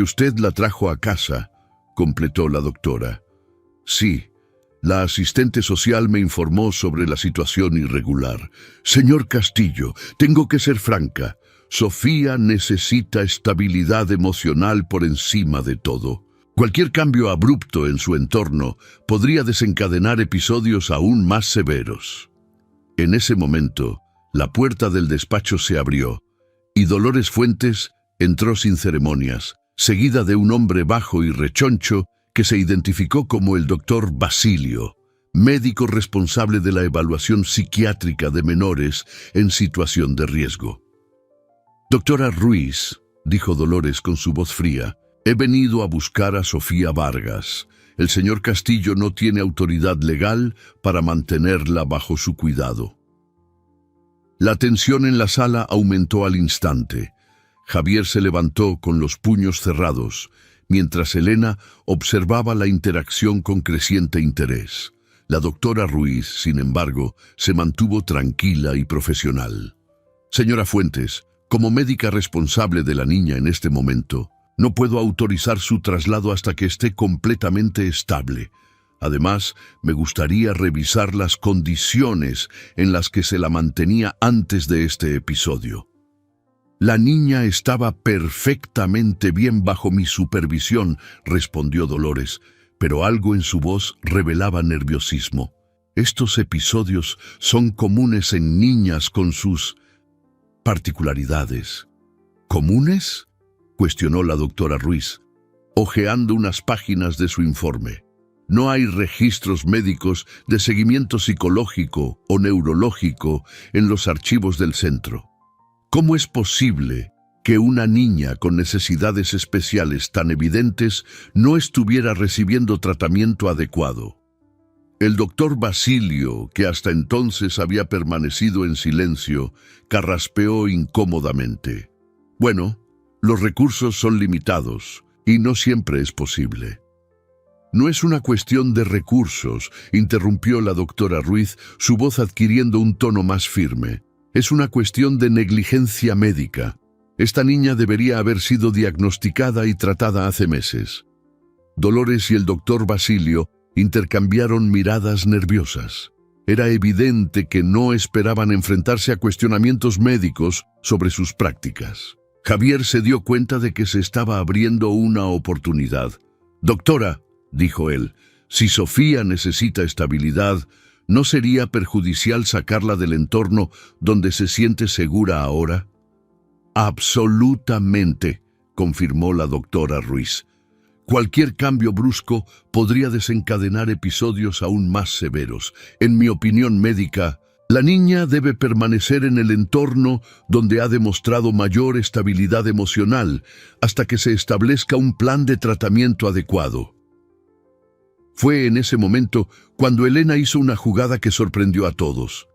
usted la trajo a casa, completó la doctora. Sí, la asistente social me informó sobre la situación irregular. Señor Castillo, tengo que ser franca. Sofía necesita estabilidad emocional por encima de todo. Cualquier cambio abrupto en su entorno podría desencadenar episodios aún más severos. En ese momento, la puerta del despacho se abrió y Dolores Fuentes entró sin ceremonias, seguida de un hombre bajo y rechoncho que se identificó como el doctor Basilio, médico responsable de la evaluación psiquiátrica de menores en situación de riesgo. Doctora Ruiz, dijo Dolores con su voz fría, he venido a buscar a Sofía Vargas. El señor Castillo no tiene autoridad legal para mantenerla bajo su cuidado. La tensión en la sala aumentó al instante. Javier se levantó con los puños cerrados, mientras Elena observaba la interacción con creciente interés. La doctora Ruiz, sin embargo, se mantuvo tranquila y profesional. Señora Fuentes, como médica responsable de la niña en este momento, no puedo autorizar su traslado hasta que esté completamente estable. Además, me gustaría revisar las condiciones en las que se la mantenía antes de este episodio. La niña estaba perfectamente bien bajo mi supervisión, respondió Dolores, pero algo en su voz revelaba nerviosismo. Estos episodios son comunes en niñas con sus particularidades. ¿Comunes?, cuestionó la doctora Ruiz, hojeando unas páginas de su informe. No hay registros médicos de seguimiento psicológico o neurológico en los archivos del centro. ¿Cómo es posible que una niña con necesidades especiales tan evidentes no estuviera recibiendo tratamiento adecuado? El doctor Basilio, que hasta entonces había permanecido en silencio, carraspeó incómodamente. Bueno, los recursos son limitados y no siempre es posible. No es una cuestión de recursos, interrumpió la doctora Ruiz, su voz adquiriendo un tono más firme. Es una cuestión de negligencia médica. Esta niña debería haber sido diagnosticada y tratada hace meses. Dolores y el doctor Basilio intercambiaron miradas nerviosas. Era evidente que no esperaban enfrentarse a cuestionamientos médicos sobre sus prácticas. Javier se dio cuenta de que se estaba abriendo una oportunidad. «Doctora», dijo él, «si Sofía necesita estabilidad, ¿no sería perjudicial sacarla del entorno donde se siente segura ahora?» «Absolutamente», confirmó la doctora Ruiz. «Cualquier cambio brusco podría desencadenar episodios aún más severos. En mi opinión médica, la niña debe permanecer en el entorno donde ha demostrado mayor estabilidad emocional hasta que se establezca un plan de tratamiento adecuado». Fue en ese momento cuando Elena hizo una jugada que sorprendió a todos.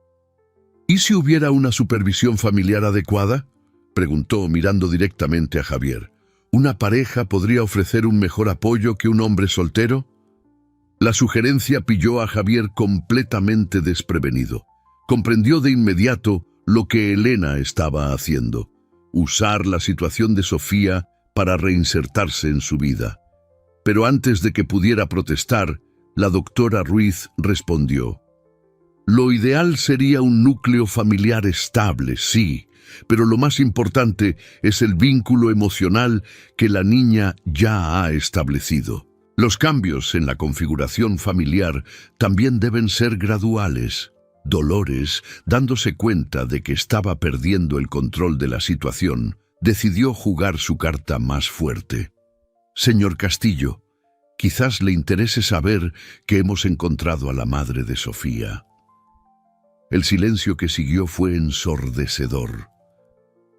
«¿Y si hubiera una supervisión familiar adecuada?», preguntó mirando directamente a Javier. ¿Una pareja podría ofrecer un mejor apoyo que un hombre soltero? La sugerencia pilló a Javier completamente desprevenido. Comprendió de inmediato lo que Elena estaba haciendo: usar la situación de Sofía para reinsertarse en su vida. Pero antes de que pudiera protestar, la doctora Ruiz respondió: «Lo ideal sería un núcleo familiar estable, sí, pero lo más importante es el vínculo emocional que la niña ya ha establecido. Los cambios en la configuración familiar también deben ser graduales». Dolores, dándose cuenta de que estaba perdiendo el control de la situación, decidió jugar su carta más fuerte. «Señor Castillo, quizás le interese saber que hemos encontrado a la madre de Sofía». El silencio que siguió fue ensordecedor.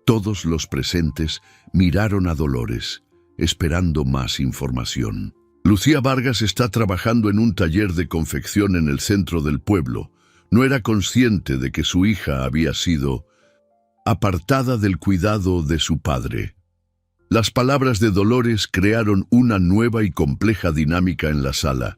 Todos los presentes miraron a Dolores, esperando más información. «Lucía Vargas está trabajando en un taller de confección en el centro del pueblo. No era consciente de que su hija había sido apartada del cuidado de su padre». Las palabras de Dolores crearon una nueva y compleja dinámica en la sala.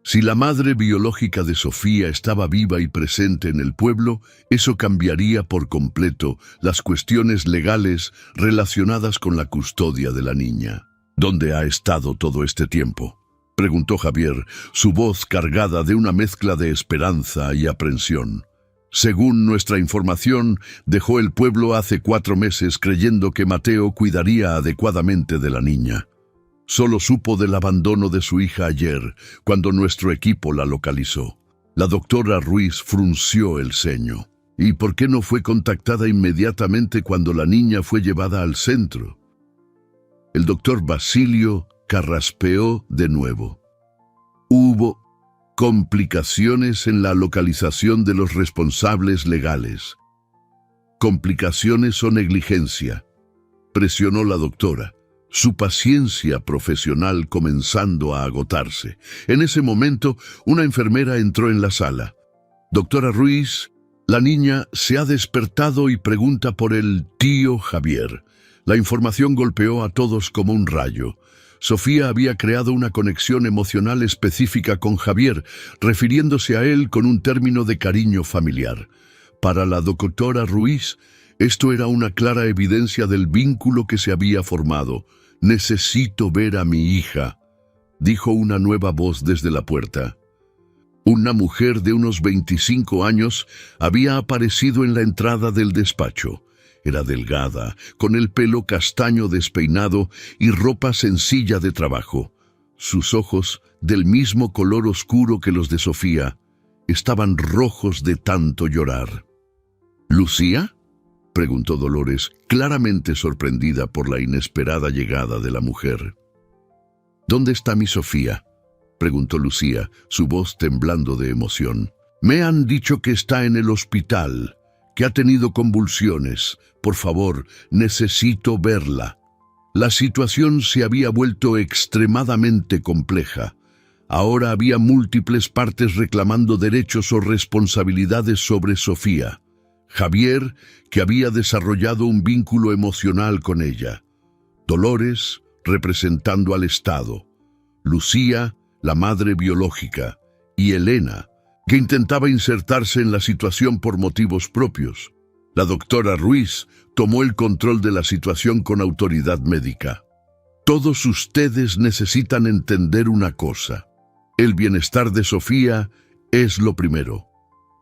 Si la madre biológica de Sofía estaba viva y presente en el pueblo, eso cambiaría por completo las cuestiones legales relacionadas con la custodia de la niña. ¿Dónde ha estado todo este tiempo?, preguntó Javier, su voz cargada de una mezcla de esperanza y aprensión. Según nuestra información, dejó el pueblo hace 4 meses creyendo que Mateo cuidaría adecuadamente de la niña. Solo supo del abandono de su hija ayer, cuando nuestro equipo la localizó. La doctora Ruiz frunció el ceño. ¿Y por qué no fue contactada inmediatamente cuando la niña fue llevada al centro? El doctor Basilio carraspeó de nuevo. Hubo complicaciones en la localización de los responsables legales. ¿Complicaciones o negligencia?, presionó la doctora, su paciencia profesional comenzando a agotarse. En ese momento, una enfermera entró en la sala. «Doctora Ruiz, la niña se ha despertado y pregunta por el tío Javier». La información golpeó a todos como un rayo. Sofía había creado una conexión emocional específica con Javier, refiriéndose a él con un término de cariño familiar. Para la doctora Ruiz, esto era una clara evidencia del vínculo que se había formado. «Necesito ver a mi hija», dijo una nueva voz desde la puerta. Una mujer de unos 25 años había aparecido en la entrada del despacho. Era delgada, con el pelo castaño despeinado y ropa sencilla de trabajo. Sus ojos, del mismo color oscuro que los de Sofía, estaban rojos de tanto llorar. «¿Lucía?», preguntó Dolores, claramente sorprendida por la inesperada llegada de la mujer. «¿Dónde está mi Sofía?», preguntó Lucía, su voz temblando de emoción. «Me han dicho que está en el hospital, que ha tenido convulsiones. Por favor, necesito verla». La situación se había vuelto extremadamente compleja. Ahora había múltiples partes reclamando derechos o responsabilidades sobre Sofía. Javier, que había desarrollado un vínculo emocional con ella. Dolores, representando al Estado. Lucía, la madre biológica. Y Elena, que intentaba insertarse en la situación por motivos propios. La doctora Ruiz tomó el control de la situación con autoridad médica. «Todos ustedes necesitan entender una cosa. El bienestar de Sofía es lo primero.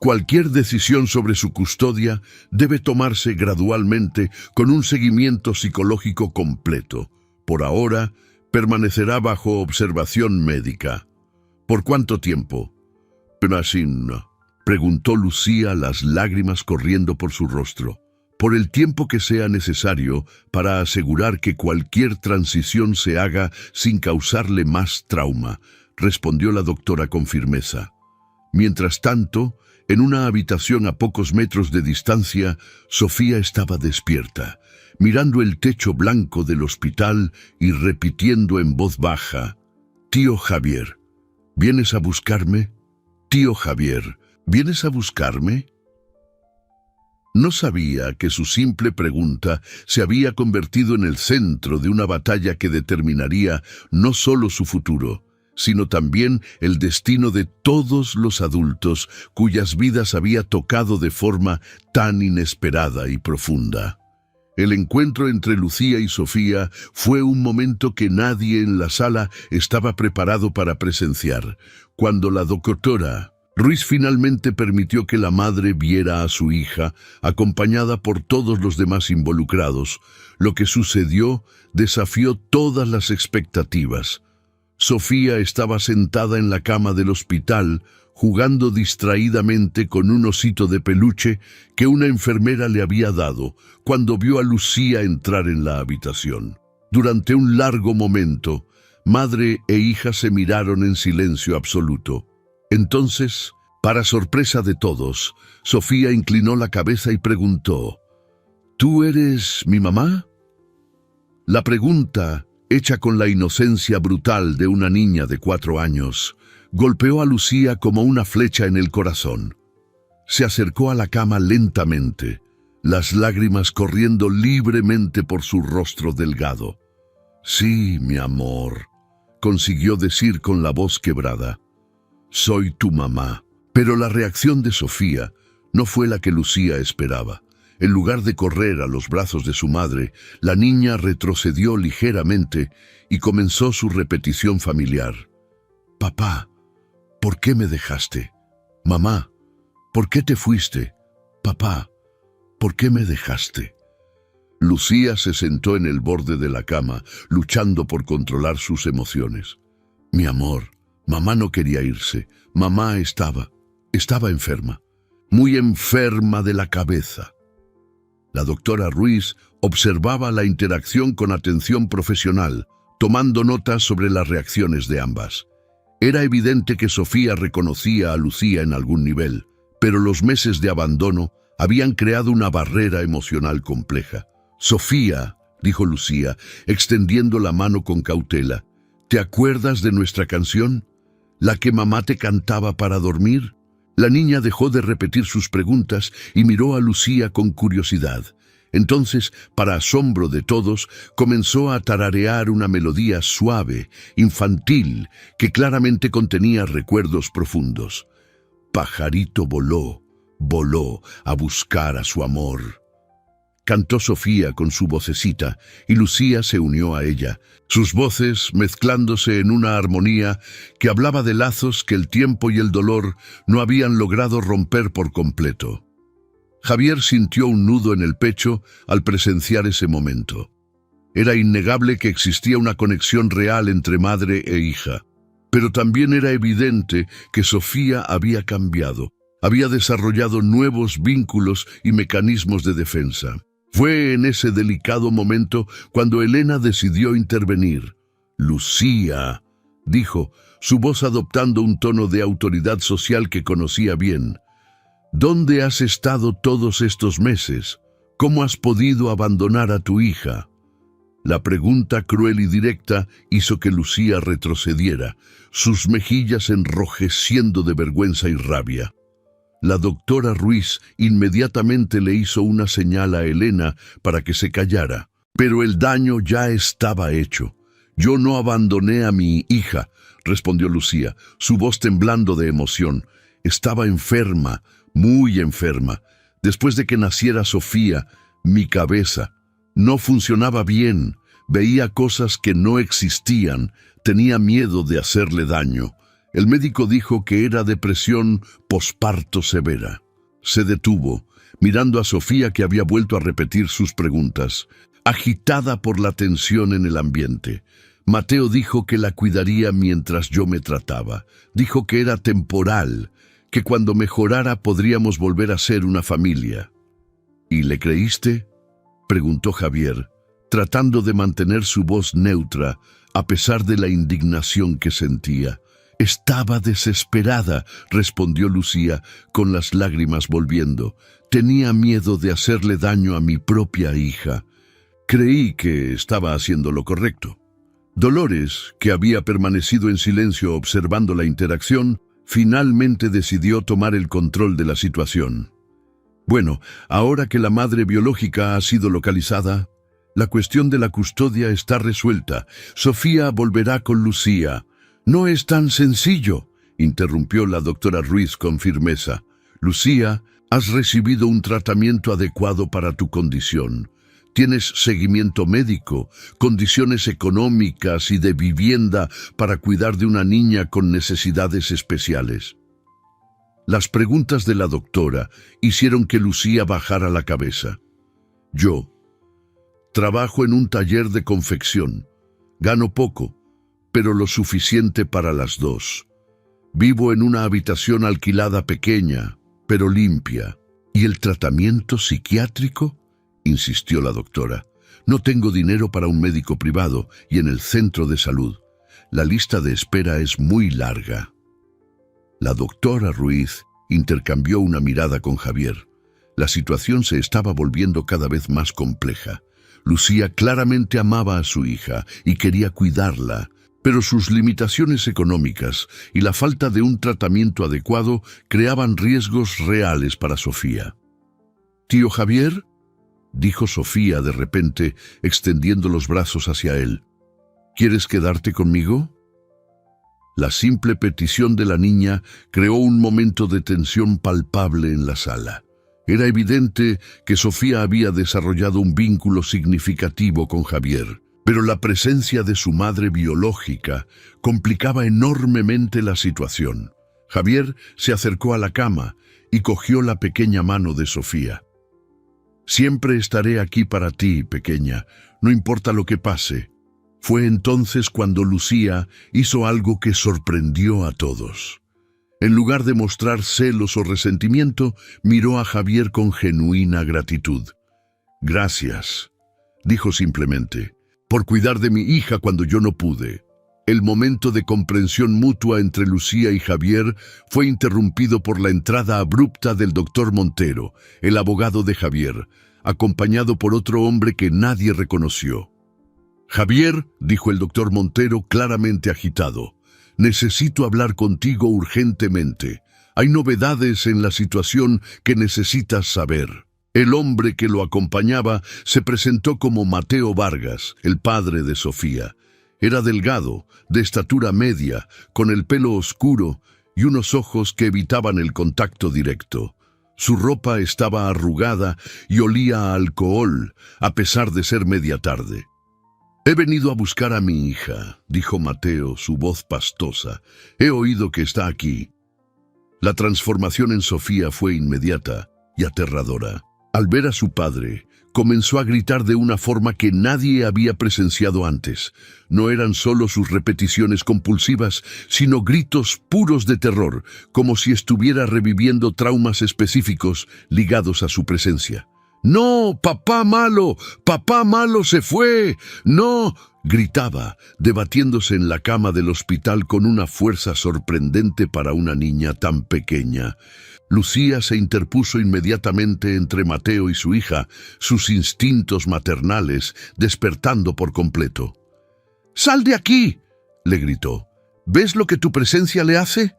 Cualquier decisión sobre su custodia debe tomarse gradualmente con un seguimiento psicológico completo. Por ahora, permanecerá bajo observación médica». «¿Por cuánto tiempo?», preguntó Lucía, las lágrimas corriendo por su rostro. «Por el tiempo que sea necesario para asegurar que cualquier transición se haga sin causarle más trauma», respondió la doctora con firmeza. Mientras tanto, en una habitación a pocos metros de distancia, Sofía estaba despierta, mirando el techo blanco del hospital y repitiendo en voz baja: «Tío Javier, ¿vienes a buscarme? Tío Javier, ¿vienes a buscarme?». No sabía que su simple pregunta se había convertido en el centro de una batalla que determinaría no solo su futuro, sino también el destino de todos los adultos cuyas vidas había tocado de forma tan inesperada y profunda. El encuentro entre Lucía y Sofía fue un momento que nadie en la sala estaba preparado para presenciar. Cuando la doctora Ruiz finalmente permitió que la madre viera a su hija, acompañada por todos los demás involucrados, lo que sucedió desafió todas las expectativas. Sofía estaba sentada en la cama del hospital, jugando distraídamente con un osito de peluche que una enfermera le había dado cuando vio a Lucía entrar en la habitación. Durante un largo momento, madre e hija se miraron en silencio absoluto. Entonces, para sorpresa de todos, Sofía inclinó la cabeza y preguntó: «¿Tú eres mi mamá?». La pregunta, hecha con la inocencia brutal de una niña de 4 años, golpeó a Lucía como una flecha en el corazón. Se acercó a la cama lentamente, las lágrimas corriendo libremente por su rostro delgado. «Sí, mi amor», consiguió decir con la voz quebrada. soy tu mamá. Pero la reacción de Sofía no fue la que Lucía esperaba. En lugar de correr a los brazos de su madre, la niña retrocedió ligeramente y comenzó su repetición familiar. Papá, ¿por qué me dejaste? Mamá, ¿por qué te fuiste? Papá, ¿por qué me dejaste? Lucía se sentó en el borde de la cama, luchando por controlar sus emociones. Mi amor, mamá no quería irse. Mamá estaba enferma, muy enferma de la cabeza. La doctora Ruiz observaba la interacción con atención profesional, tomando notas sobre las reacciones de ambas. Era evidente que Sofía reconocía a Lucía en algún nivel, pero los meses de abandono habían creado una barrera emocional compleja. Sofía, dijo Lucía, extendiendo la mano con cautela, ¿te acuerdas de nuestra canción? ¿La que mamá te cantaba para dormir? La niña dejó de repetir sus preguntas y miró a Lucía con curiosidad. Entonces, para asombro de todos, comenzó a tararear una melodía suave, infantil, que claramente contenía recuerdos profundos. Pajarito voló, voló a buscar a su amor. Cantó Sofía con su vocecita y Lucía se unió a ella, sus voces mezclándose en una armonía que hablaba de lazos que el tiempo y el dolor no habían logrado romper por completo. Javier sintió un nudo en el pecho al presenciar ese momento. Era innegable que existía una conexión real entre madre e hija, pero también era evidente que Sofía había cambiado, había desarrollado nuevos vínculos y mecanismos de defensa. Fue en ese delicado momento cuando Elena decidió intervenir. Lucía, dijo, su voz adoptando un tono de autoridad social que conocía bien. ¿Dónde has estado todos estos meses? ¿Cómo has podido abandonar a tu hija? La pregunta cruel y directa hizo que Lucía retrocediera, sus mejillas enrojeciendo de vergüenza y rabia. La doctora Ruiz inmediatamente le hizo una señal a Elena para que se callara, pero el daño ya estaba hecho. Yo no abandoné a mi hija, respondió Lucía, su voz temblando de emoción. Estaba enferma, muy enferma. Después de que naciera Sofía, mi cabeza no funcionaba bien, veía cosas que no existían, tenía miedo de hacerle daño. El médico dijo que era depresión posparto severa. Se detuvo, mirando a Sofía que había vuelto a repetir sus preguntas, agitada por la tensión en el ambiente. Mateo dijo que la cuidaría mientras yo me trataba. Dijo que era temporal, que cuando mejorara podríamos volver a ser una familia. ¿Y le creíste?, preguntó Javier, tratando de mantener su voz neutra a pesar de la indignación que sentía. Estaba desesperada, respondió Lucía, con las lágrimas volviendo. Tenía miedo de hacerle daño a mi propia hija. Creí que estaba haciendo lo correcto. Dolores, que había permanecido en silencio observando la interacción, finalmente decidió tomar el control de la situación. Bueno, ahora que la madre biológica ha sido localizada, la cuestión de la custodia está resuelta. Sofía volverá con Lucía. No es tan sencillo, interrumpió la doctora Ruiz con firmeza. Lucía, has recibido un tratamiento adecuado para tu condición. Tienes seguimiento médico, condiciones económicas y de vivienda para cuidar de una niña con necesidades especiales. Las preguntas de la doctora hicieron que Lucía bajara la cabeza. Yo trabajo en un taller de confección. Gano poco, pero lo suficiente para las dos. Vivo en una habitación alquilada pequeña, pero limpia. ¿Y el tratamiento psiquiátrico?, insistió la doctora. No tengo dinero para un médico privado y en el centro de salud. La lista de espera es muy larga. La doctora Ruiz intercambió una mirada con Javier. La situación se estaba volviendo cada vez más compleja. Lucía claramente amaba a su hija y quería cuidarla, pero sus limitaciones económicas y la falta de un tratamiento adecuado creaban riesgos reales para Sofía. «¿Tío Javier?», dijo Sofía de repente, extendiendo los brazos hacia él. «¿Quieres quedarte conmigo?». La simple petición de la niña creó un momento de tensión palpable en la sala. Era evidente que Sofía había desarrollado un vínculo significativo con Javier, pero la presencia de su madre biológica complicaba enormemente la situación. Javier se acercó a la cama y cogió la pequeña mano de Sofía. «Siempre estaré aquí para ti, pequeña, no importa lo que pase». Fue entonces cuando Lucía hizo algo que sorprendió a todos. En lugar de mostrar celos o resentimiento, miró a Javier con genuina gratitud. «Gracias», dijo simplemente, «por cuidar de mi hija cuando yo no pude». El momento de comprensión mutua entre Lucía y Javier fue interrumpido por la entrada abrupta del doctor Montero, el abogado de Javier, acompañado por otro hombre que nadie reconoció. «Javier», dijo el doctor Montero claramente agitado, «necesito hablar contigo urgentemente. Hay novedades en la situación que necesitas saber». El hombre que lo acompañaba se presentó como Mateo Vargas, el padre de Sofía. Era delgado, de estatura media, con el pelo oscuro y unos ojos que evitaban el contacto directo. Su ropa estaba arrugada y olía a alcohol, a pesar de ser media tarde. «He venido a buscar a mi hija», dijo Mateo, su voz pastosa. «He oído que está aquí». La transformación en Sofía fue inmediata y aterradora. Al ver a su padre, comenzó a gritar de una forma que nadie había presenciado antes. No eran solo sus repeticiones compulsivas, sino gritos puros de terror, como si estuviera reviviendo traumas específicos ligados a su presencia. «¡No, papá malo se fue! ¡No!», gritaba, debatiéndose en la cama del hospital con una fuerza sorprendente para una niña tan pequeña. Lucía se interpuso inmediatamente entre Mateo y su hija, sus instintos maternales despertando por completo. «¡Sal de aquí!», le gritó. «¿Ves lo que tu presencia le hace?».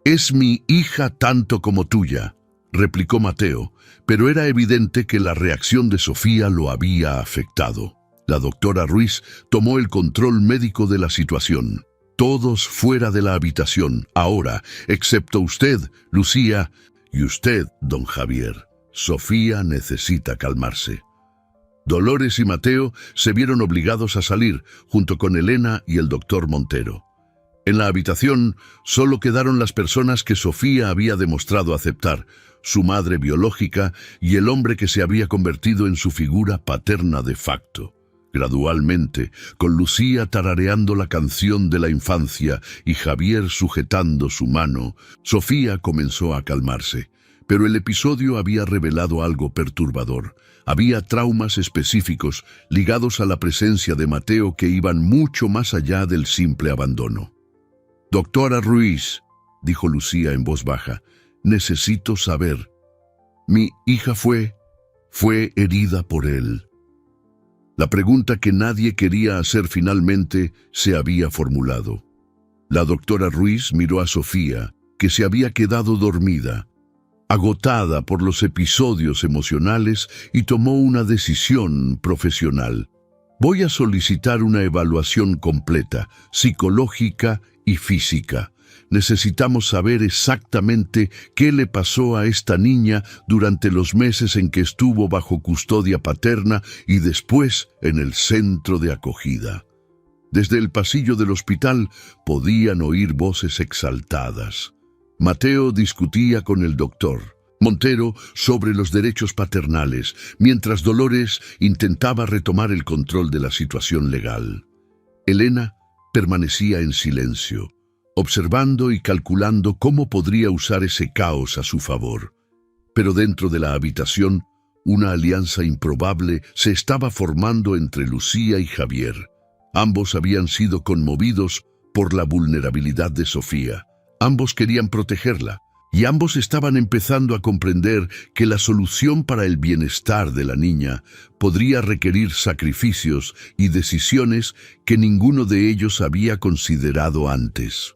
«Es mi hija tanto como tuya», replicó Mateo, pero era evidente que la reacción de Sofía lo había afectado. La doctora Ruiz tomó el control médico de la situación. «Todos fuera de la habitación, ahora, excepto usted, Lucía, y usted, don Javier. Sofía necesita calmarse». Dolores y Mateo se vieron obligados a salir, junto con Elena y el doctor Montero. En la habitación solo quedaron las personas que Sofía había demostrado aceptar, su madre biológica y el hombre que se había convertido en su figura paterna de facto. Gradualmente, con Lucía tarareando la canción de la infancia y Javier sujetando su mano, Sofía comenzó a calmarse. Pero el episodio había revelado algo perturbador. Había traumas específicos ligados a la presencia de Mateo que iban mucho más allá del simple abandono. «Doctora Ruiz», dijo Lucía en voz baja, «necesito saber. Mi hija fue herida por él». La pregunta que nadie quería hacer finalmente se había formulado. La doctora Ruiz miró a Sofía, que se había quedado dormida, agotada por los episodios emocionales, y tomó una decisión profesional. «Voy a solicitar una evaluación completa, psicológica y física. Necesitamos saber exactamente qué le pasó a esta niña durante los meses en que estuvo bajo custodia paterna y después en el centro de acogida». Desde el pasillo del hospital podían oír voces exaltadas. Mateo discutía con el doctor Montero sobre los derechos paternales, mientras Dolores intentaba retomar el control de la situación legal. Elena permanecía en silencio, observando y calculando cómo podría usar ese caos a su favor. Pero dentro de la habitación, una alianza improbable se estaba formando entre Lucía y Javier. Ambos habían sido conmovidos por la vulnerabilidad de Sofía. Ambos querían protegerla, y ambos estaban empezando a comprender que la solución para el bienestar de la niña podría requerir sacrificios y decisiones que ninguno de ellos había considerado antes.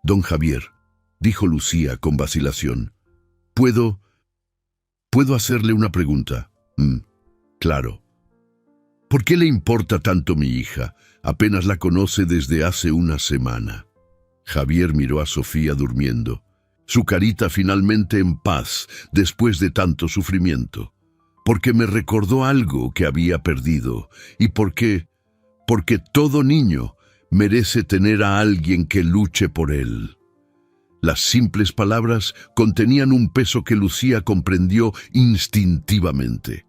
«Don Javier», dijo Lucía con vacilación, ¿Puedo hacerle una pregunta?» «Claro». «¿Por qué le importa tanto mi hija? Apenas la conoce desde hace una semana». Javier miró a Sofía durmiendo, su carita finalmente en paz después de tanto sufrimiento. Porque me recordó algo que había perdido y porque todo niño merece tener a alguien que luche por él. Las simples palabras contenían un peso que Lucía comprendió instintivamente.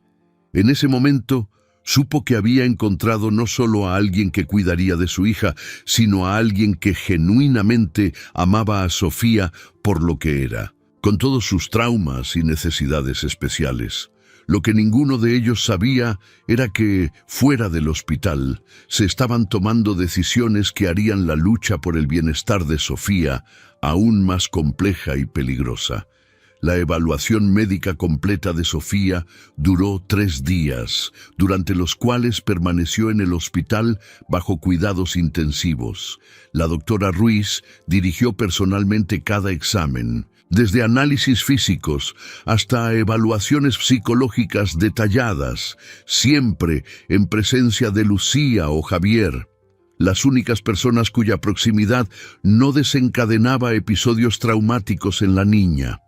En ese momento, supo que había encontrado no solo a alguien que cuidaría de su hija, sino a alguien que genuinamente amaba a Sofía por lo que era, con todos sus traumas y necesidades especiales. Lo que ninguno de ellos sabía era que, fuera del hospital, se estaban tomando decisiones que harían la lucha por el bienestar de Sofía aún más compleja y peligrosa. La evaluación médica completa de Sofía duró 3 días, durante los cuales permaneció en el hospital bajo cuidados intensivos. La doctora Ruiz dirigió personalmente cada examen, desde análisis físicos hasta evaluaciones psicológicas detalladas, siempre en presencia de Lucía o Javier, las únicas personas cuya proximidad no desencadenaba episodios traumáticos en la niña.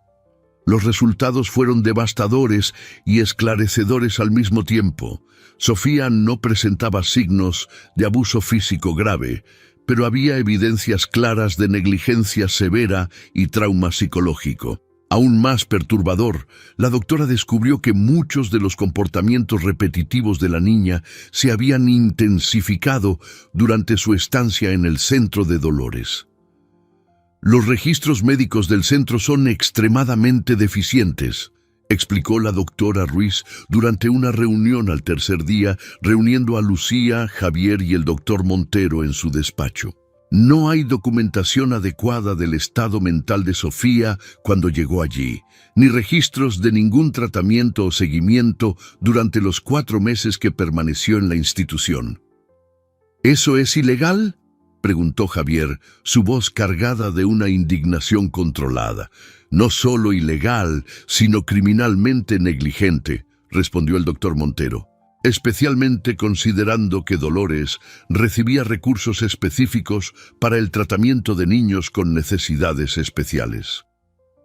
Los resultados fueron devastadores y esclarecedores al mismo tiempo. Sofía no presentaba signos de abuso físico grave, pero había evidencias claras de negligencia severa y trauma psicológico. Aún más perturbador, la doctora descubrió que muchos de los comportamientos repetitivos de la niña se habían intensificado durante su estancia en el centro de Dolores. Los registros médicos del centro son extremadamente deficientes, explicó la doctora Ruiz durante una reunión al tercer día, reuniendo a Lucía, Javier y el doctor Montero en su despacho. No hay documentación adecuada del estado mental de Sofía cuando llegó allí, ni registros de ningún tratamiento o seguimiento durante los 4 meses que permaneció en la institución. ¿Eso es ilegal?, preguntó Javier, su voz cargada de una indignación controlada. No solo ilegal, sino criminalmente negligente, respondió el doctor Montero, especialmente considerando que Dolores recibía recursos específicos para el tratamiento de niños con necesidades especiales.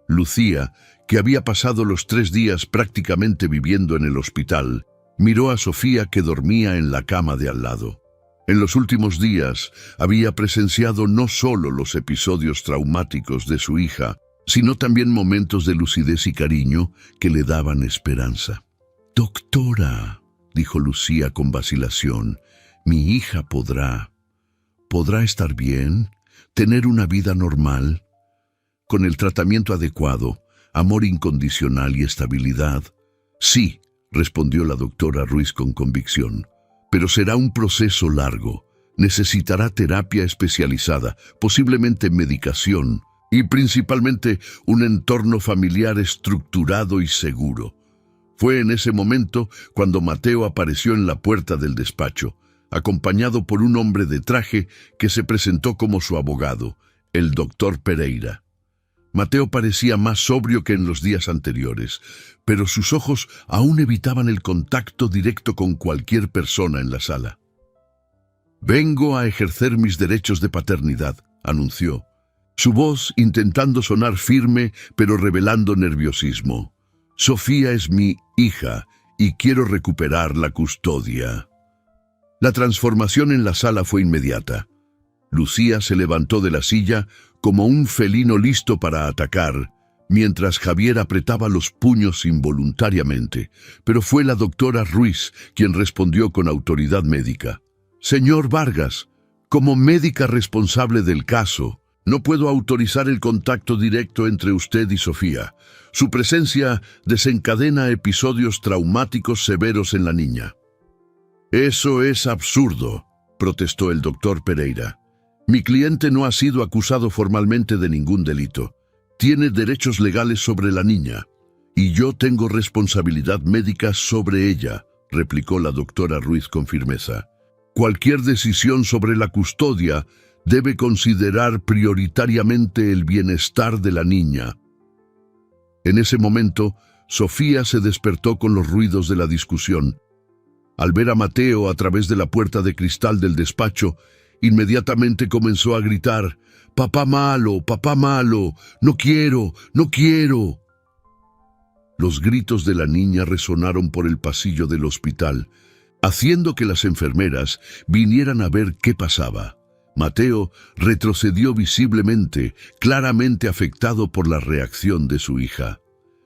Lucía, que había pasado los 3 días prácticamente viviendo en el hospital, miró a Sofía que dormía en la cama de al lado. En los últimos días había presenciado no solo los episodios traumáticos de su hija, sino también momentos de lucidez y cariño que le daban esperanza. «Doctora», dijo Lucía con vacilación, «mi hija podrá estar bien, tener una vida normal, con el tratamiento adecuado, amor incondicional y estabilidad». «Sí», respondió la doctora Ruiz con convicción, «pero será un proceso largo. Necesitará terapia especializada, posiblemente medicación, y principalmente un entorno familiar estructurado y seguro». Fue en ese momento cuando Mateo apareció en la puerta del despacho, acompañado por un hombre de traje que se presentó como su abogado, el doctor Pereira. Mateo parecía más sobrio que en los días anteriores, pero sus ojos aún evitaban el contacto directo con cualquier persona en la sala. «Vengo a ejercer mis derechos de paternidad», anunció, su voz intentando sonar firme pero revelando nerviosismo. «Sofía es mi hija y quiero recuperar la custodia». La transformación en la sala fue inmediata. Lucía se levantó de la silla como un felino listo para atacar, mientras Javier apretaba los puños involuntariamente, pero fue la doctora Ruiz quien respondió con autoridad médica. «Señor Vargas, como médica responsable del caso, no puedo autorizar el contacto directo entre usted y Sofía. Su presencia desencadena episodios traumáticos severos en la niña». «Eso es absurdo», protestó el doctor Pereira. «Mi cliente no ha sido acusado formalmente de ningún delito. Tiene derechos legales sobre la niña, y yo tengo responsabilidad médica sobre ella», replicó la doctora Ruiz con firmeza. «Cualquier decisión sobre la custodia debe considerar prioritariamente el bienestar de la niña». En ese momento, Sofía se despertó con los ruidos de la discusión. Al ver a Mateo a través de la puerta de cristal del despacho, Inmediatamente comenzó a gritar: «¡Papá malo! ¡Papá malo! ¡No quiero! ¡No quiero!». Los gritos de la niña resonaron por el pasillo del hospital, haciendo que las enfermeras vinieran a ver qué pasaba. Mateo retrocedió visiblemente, claramente afectado por la reacción de su hija.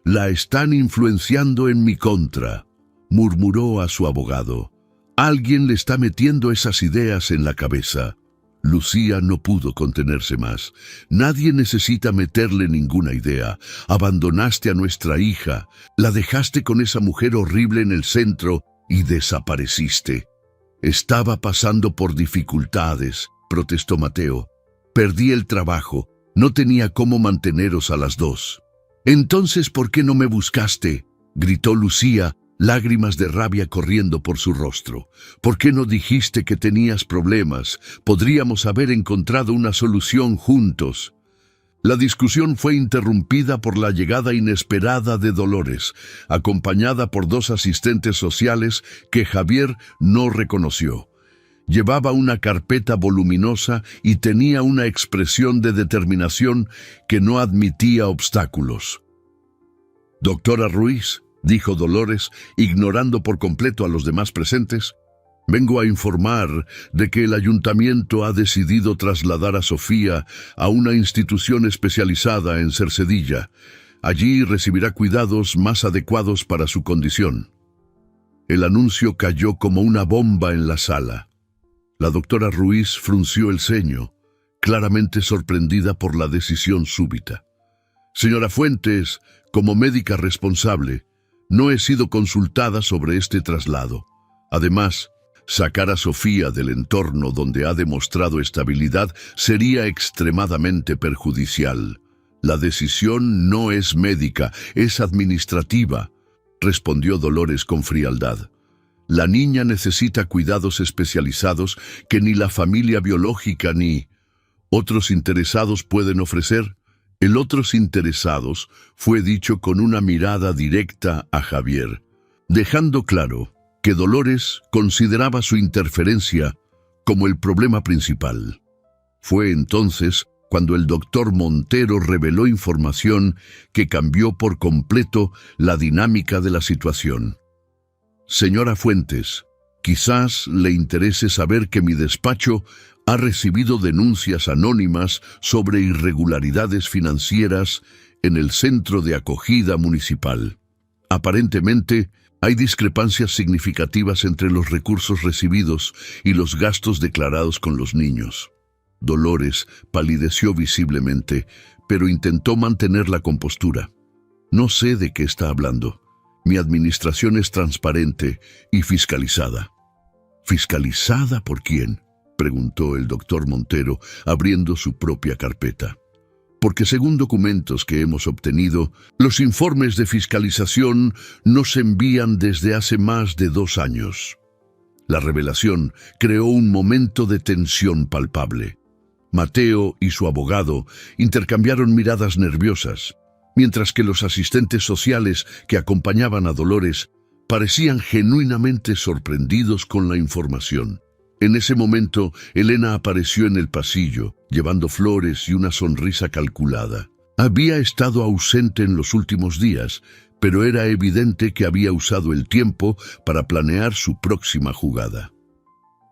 «La están influenciando en mi contra», murmuró a su abogado. «Alguien le está metiendo esas ideas en la cabeza». Lucía no pudo contenerse más. «Nadie necesita meterle ninguna idea. Abandonaste a nuestra hija, la dejaste con esa mujer horrible en el centro y desapareciste». «Estaba pasando por dificultades», protestó Mateo. «Perdí el trabajo, no tenía cómo manteneros a las dos». «Entonces, ¿por qué no me buscaste?», gritó Lucía, lágrimas de rabia corriendo por su rostro. «¿Por qué no dijiste que tenías problemas? Podríamos haber encontrado una solución juntos». La discusión fue interrumpida por la llegada inesperada de Dolores, acompañada por dos asistentes sociales que Javier no reconoció. Llevaba una carpeta voluminosa y tenía una expresión de determinación que no admitía obstáculos. «Doctora Ruiz», dijo Dolores, ignorando por completo a los demás presentes, «vengo a informar de que el ayuntamiento ha decidido trasladar a Sofía a una institución especializada en Cercedilla. Allí recibirá cuidados más adecuados para su condición». El anuncio cayó como una bomba en la sala. La doctora Ruiz frunció el ceño, claramente sorprendida por la decisión súbita. «Señora Fuentes, como médica responsable, no he sido consultada sobre este traslado. Además, sacar a Sofía del entorno donde ha demostrado estabilidad sería extremadamente perjudicial. La decisión no es médica, es administrativa», respondió Dolores con frialdad. «La niña necesita cuidados especializados que ni la familia biológica ni otros interesados pueden ofrecer». El «otros interesados» fue dicho con una mirada directa a Javier, dejando claro que Dolores consideraba su interferencia como el problema principal. Fue entonces cuando el doctor Montero reveló información que cambió por completo la dinámica de la situación. «Señora Fuentes, quizás le interese saber que mi despacho ha recibido denuncias anónimas sobre irregularidades financieras en el centro de acogida municipal. Aparentemente, hay discrepancias significativas entre los recursos recibidos y los gastos declarados con los niños». Dolores palideció visiblemente, pero intentó mantener la compostura. «No sé de qué está hablando. Mi administración es transparente y fiscalizada». «¿Fiscalizada por quién?», preguntó el doctor Montero, abriendo su propia carpeta. «Porque según documentos que hemos obtenido, los informes de fiscalización nos envían desde hace más de 2 años». La revelación creó un momento de tensión palpable. Mateo y su abogado intercambiaron miradas nerviosas, mientras que los asistentes sociales que acompañaban a Dolores parecían genuinamente sorprendidos con la información. En ese momento, Elena apareció en el pasillo, llevando flores y una sonrisa calculada. Había estado ausente en los últimos días, pero era evidente que había usado el tiempo para planear su próxima jugada.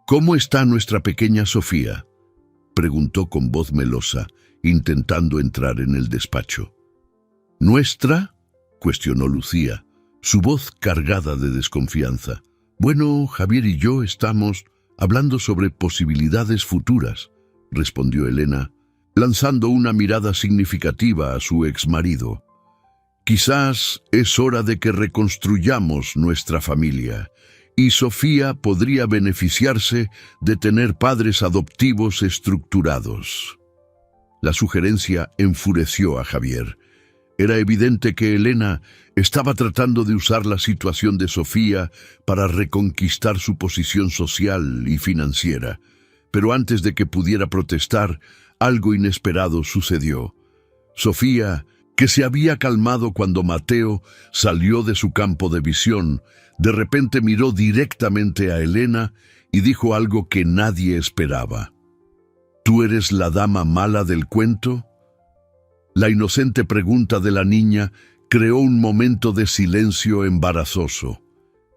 «¿Cómo está nuestra pequeña Sofía?», preguntó con voz melosa, intentando entrar en el despacho. «¿Nuestra?», cuestionó Lucía, su voz cargada de desconfianza. «Bueno, Javier y yo estamos hablando sobre posibilidades futuras», respondió Elena, lanzando una mirada significativa a su exmarido. «Quizás es hora de que reconstruyamos nuestra familia, y Sofía podría beneficiarse de tener padres adoptivos estructurados». La sugerencia enfureció a Javier. Era evidente que Elena estaba tratando de usar la situación de Sofía para reconquistar su posición social y financiera. Pero antes de que pudiera protestar, algo inesperado sucedió. Sofía, que se había calmado cuando Mateo salió de su campo de visión, de repente miró directamente a Elena y dijo algo que nadie esperaba. ¿Tú eres la dama mala del cuento? La inocente pregunta de la niña creó un momento de silencio embarazoso.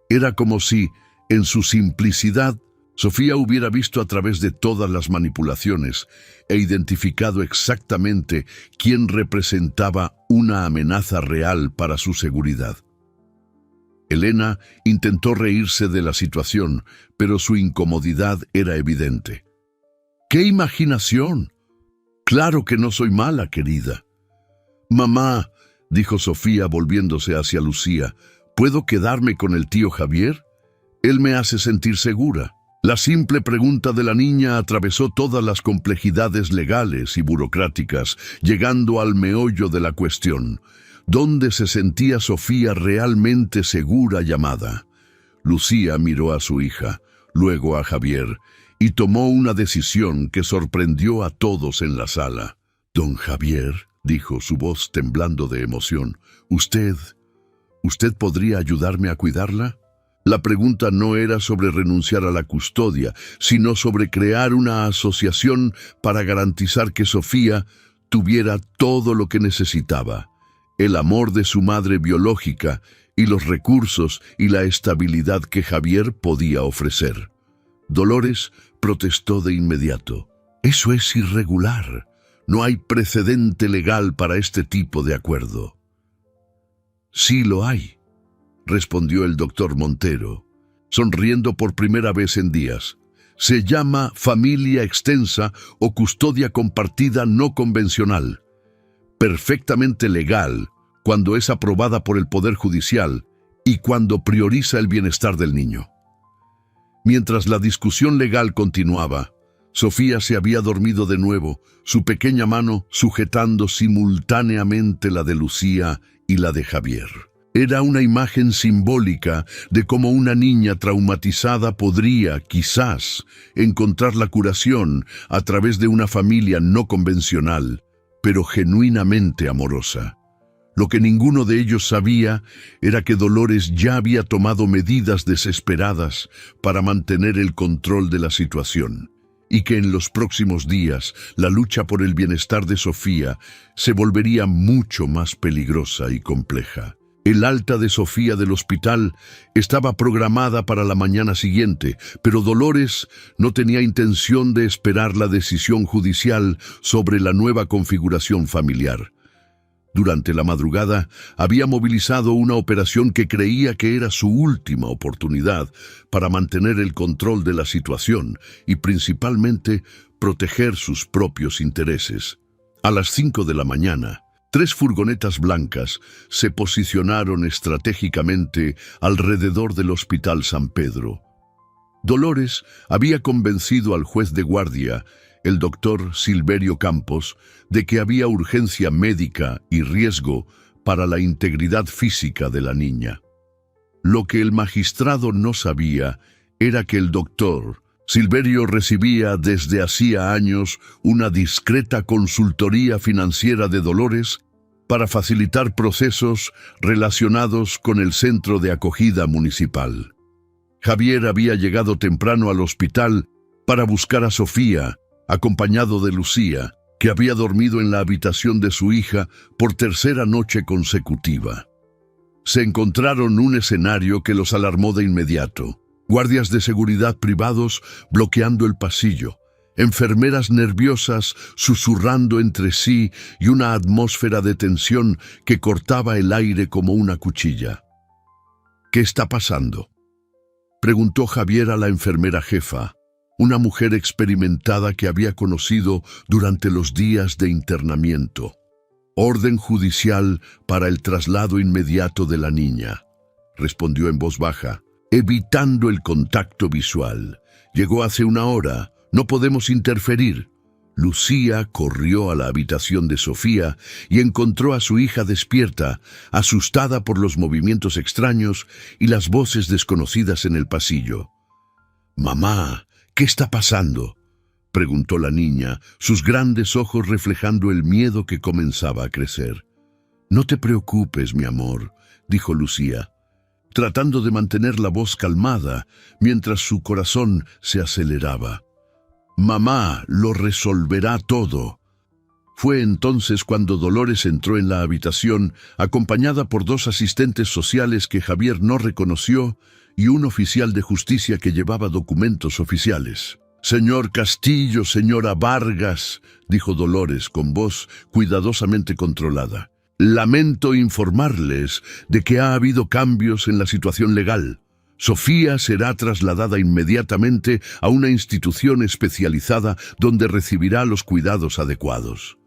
Era como si, en su simplicidad, Sofía hubiera visto a través de todas las manipulaciones e identificado exactamente quién representaba una amenaza real para su seguridad. Elena intentó reírse de la situación, pero su incomodidad era evidente. ¡Qué imaginación! Claro que no soy mala, querida. Mamá, dijo Sofía volviéndose hacia Lucía, ¿puedo quedarme con el tío Javier? Él me hace sentir segura. La simple pregunta de la niña atravesó todas las complejidades legales y burocráticas, llegando al meollo de la cuestión. ¿Dónde se sentía Sofía realmente segura y amada? Lucía miró a su hija, luego a Javier, y tomó una decisión que sorprendió a todos en la sala. «Don Javier», dijo, su voz temblando de emoción, ¿Usted podría ayudarme a cuidarla? La pregunta no era sobre renunciar a la custodia, sino sobre crear una asociación para garantizar que Sofía tuviera todo lo que necesitaba: el amor de su madre biológica y los recursos y la estabilidad que Javier podía ofrecer. Dolores protestó de inmediato. «Eso es irregular. No hay precedente legal para este tipo de acuerdo». «Sí lo hay», respondió el doctor Montero, sonriendo por primera vez en días. «Se llama familia extensa o custodia compartida no convencional. Perfectamente legal cuando es aprobada por el Poder Judicial y cuando prioriza el bienestar del niño». Mientras la discusión legal continuaba, Sofía se había dormido de nuevo, su pequeña mano sujetando simultáneamente la de Lucía y la de Javier. Era una imagen simbólica de cómo una niña traumatizada podría, quizás, encontrar la curación a través de una familia no convencional, pero genuinamente amorosa. Lo que ninguno de ellos sabía era que Dolores ya había tomado medidas desesperadas para mantener el control de la situación, y que en los próximos días la lucha por el bienestar de Sofía se volvería mucho más peligrosa y compleja. El alta de Sofía del hospital estaba programada para la mañana siguiente, pero Dolores no tenía intención de esperar la decisión judicial sobre la nueva configuración familiar. Durante la madrugada había movilizado una operación que creía que era su última oportunidad para mantener el control de la situación y principalmente proteger sus propios intereses. A las 5 de la mañana, 3 furgonetas blancas se posicionaron estratégicamente alrededor del Hospital San Pedro. Dolores había convencido al juez de guardia, el doctor Silverio Campos, de que había urgencia médica y riesgo para la integridad física de la niña. Lo que el magistrado no sabía era que el doctor Silverio recibía desde hacía años una discreta consultoría financiera de Dolores para facilitar procesos relacionados con el centro de acogida municipal. Javier había llegado temprano al hospital para buscar a Sofía, acompañado de Lucía, que había dormido en la habitación de su hija por tercera noche consecutiva. Se encontraron un escenario que los alarmó de inmediato: guardias de seguridad privados bloqueando el pasillo, enfermeras nerviosas susurrando entre sí y una atmósfera de tensión que cortaba el aire como una cuchilla. «¿Qué está pasando?», preguntó Javier a la enfermera jefa, una mujer experimentada que había conocido durante los días de internamiento. «Orden judicial para el traslado inmediato de la niña», respondió en voz baja, evitando el contacto visual. «Llegó hace 1 hora, no podemos interferir». Lucía corrió a la habitación de Sofía y encontró a su hija despierta, asustada por los movimientos extraños y las voces desconocidas en el pasillo. «Mamá, ¿qué está pasando?», preguntó la niña, sus grandes ojos reflejando el miedo que comenzaba a crecer. «No te preocupes, mi amor», dijo Lucía, tratando de mantener la voz calmada mientras su corazón se aceleraba. Mamá lo resolverá todo. Fue entonces cuando Dolores entró en la habitación, acompañada por 2 asistentes sociales que Javier no reconoció y un oficial de justicia que llevaba documentos oficiales. «Señor Castillo, señora Vargas», dijo Dolores con voz cuidadosamente controlada. «Lamento informarles de que ha habido cambios en la situación legal. Sofía será trasladada inmediatamente a una institución especializada donde recibirá los cuidados adecuados».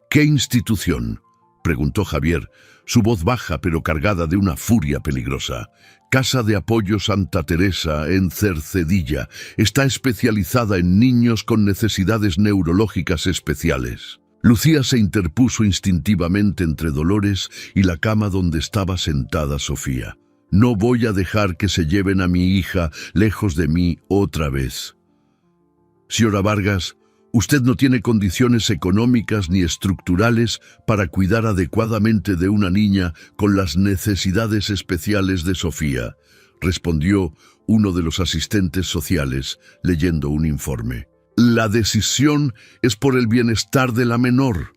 «¿Qué institución?», preguntó Javier, su voz baja pero cargada de una furia peligrosa. «Casa de Apoyo Santa Teresa, en Cercedilla. Está especializada en niños con necesidades neurológicas especiales». Lucía se interpuso instintivamente entre Dolores y la cama donde estaba sentada Sofía. «No voy a dejar que se lleven a mi hija lejos de mí otra vez». «Señora Vargas, usted no tiene condiciones económicas ni estructurales para cuidar adecuadamente de una niña con las necesidades especiales de Sofía», respondió uno de los asistentes sociales, leyendo un informe. «La decisión es por el bienestar de la menor».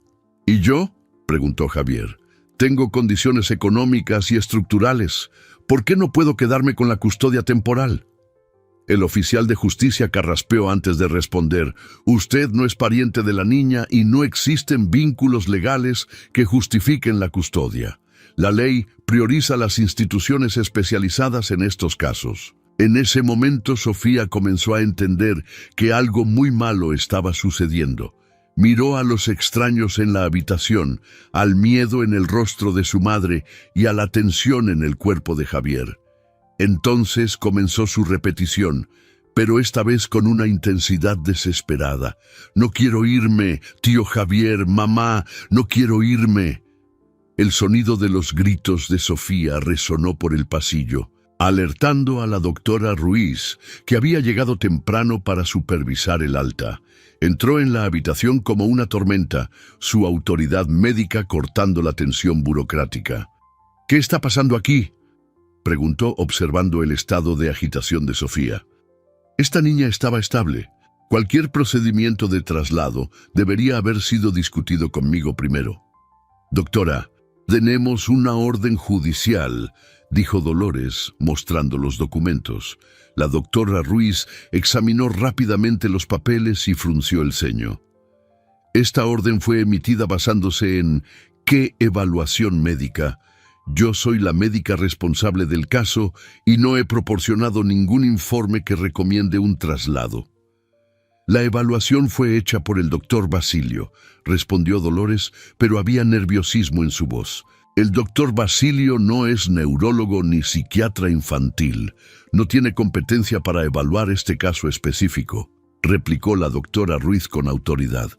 «¿Y yo?», preguntó Javier. «Tengo condiciones económicas y estructurales. ¿Por qué no puedo quedarme con la custodia temporal?». El oficial de justicia carraspeó antes de responder. «Usted no es pariente de la niña y no existen vínculos legales que justifiquen la custodia. La ley prioriza las instituciones especializadas en estos casos». En ese momento Sofía comenzó a entender que algo muy malo estaba sucediendo. Miró a los extraños en la habitación, al miedo en el rostro de su madre y a la tensión en el cuerpo de Javier. Entonces comenzó su repetición, pero esta vez con una intensidad desesperada. «No quiero irme, tío Javier, mamá, no quiero irme». El sonido de los gritos de Sofía resonó por el pasillo, alertando a la doctora Ruiz, que había llegado temprano para supervisar el alta. Entró en la habitación como una tormenta, su autoridad médica cortando la tensión burocrática. «¿Qué está pasando aquí?», preguntó observando el estado de agitación de Sofía. «Esta niña estaba estable. Cualquier procedimiento de traslado debería haber sido discutido conmigo primero». «Doctora, tenemos una orden judicial», dijo Dolores, mostrando los documentos. La doctora Ruiz examinó rápidamente los papeles y frunció el ceño. «Esta orden fue emitida basándose en ¿qué evaluación médica? Yo soy la médica responsable del caso y no he proporcionado ningún informe que recomiende un traslado». «La evaluación fue hecha por el doctor Basilio», respondió Dolores, pero había nerviosismo en su voz. «El doctor Basilio no es neurólogo ni psiquiatra infantil. No tiene competencia para evaluar este caso específico», replicó la doctora Ruiz con autoridad.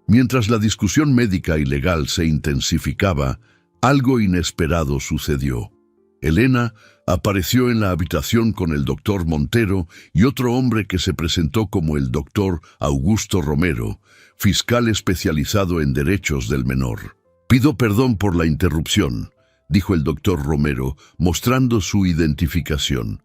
Mientras la discusión médica y legal se intensificaba, algo inesperado sucedió. Elena apareció en la habitación con el doctor Montero y otro hombre que se presentó como el doctor Augusto Romero, fiscal especializado en derechos del menor. «Pido perdón por la interrupción», dijo el doctor Romero, mostrando su identificación.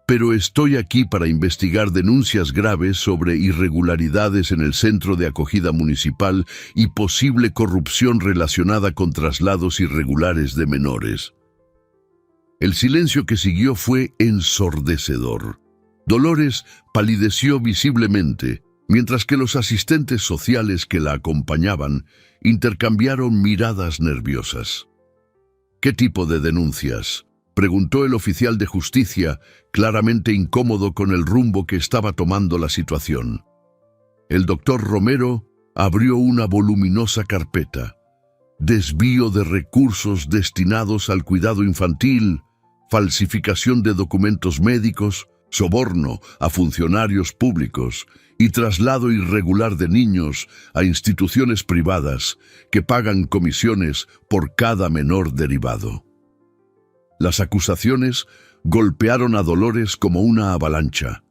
«Pero estoy aquí para investigar denuncias graves sobre irregularidades en el centro de acogida municipal y posible corrupción relacionada con traslados irregulares de menores». El silencio que siguió fue ensordecedor. Dolores palideció visiblemente, mientras que los asistentes sociales que la acompañaban intercambiaron miradas nerviosas. «¿Qué tipo de denuncias?», preguntó el oficial de justicia, claramente incómodo con el rumbo que estaba tomando la situación. El doctor Romero abrió una voluminosa carpeta. «Desvío de recursos destinados al cuidado infantil, falsificación de documentos médicos, soborno a funcionarios públicos y traslado irregular de niños a instituciones privadas que pagan comisiones por cada menor derivado». Las acusaciones golpearon a Dolores como una avalancha.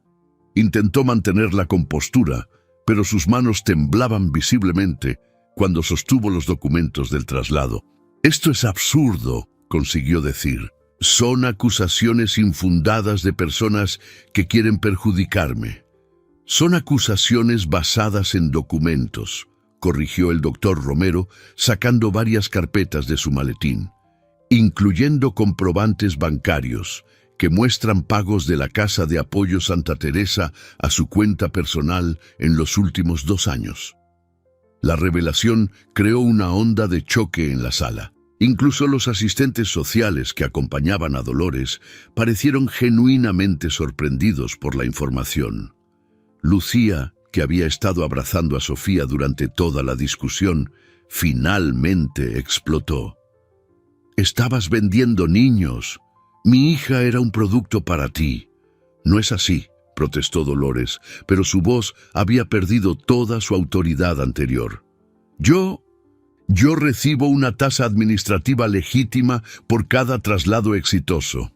Intentó mantener la compostura, pero sus manos temblaban visiblemente cuando sostuvo los documentos del traslado. «Esto es absurdo», consiguió decir. «Son acusaciones infundadas de personas que quieren perjudicarme». Son acusaciones basadas en documentos, corrigió el doctor Romero, sacando varias carpetas de su maletín, incluyendo comprobantes bancarios que muestran pagos de la Casa de Apoyo Santa Teresa a su cuenta personal en los últimos 2 años. La revelación creó una onda de choque en la sala. Incluso los asistentes sociales que acompañaban a Dolores parecieron genuinamente sorprendidos por la información. Lucía, que había estado abrazando a Sofía durante toda la discusión, finalmente explotó. «Estabas vendiendo niños. Mi hija era un producto para ti». «No es así», protestó Dolores, pero su voz había perdido toda su autoridad anterior. Yo recibo una tasa administrativa legítima por cada traslado exitoso».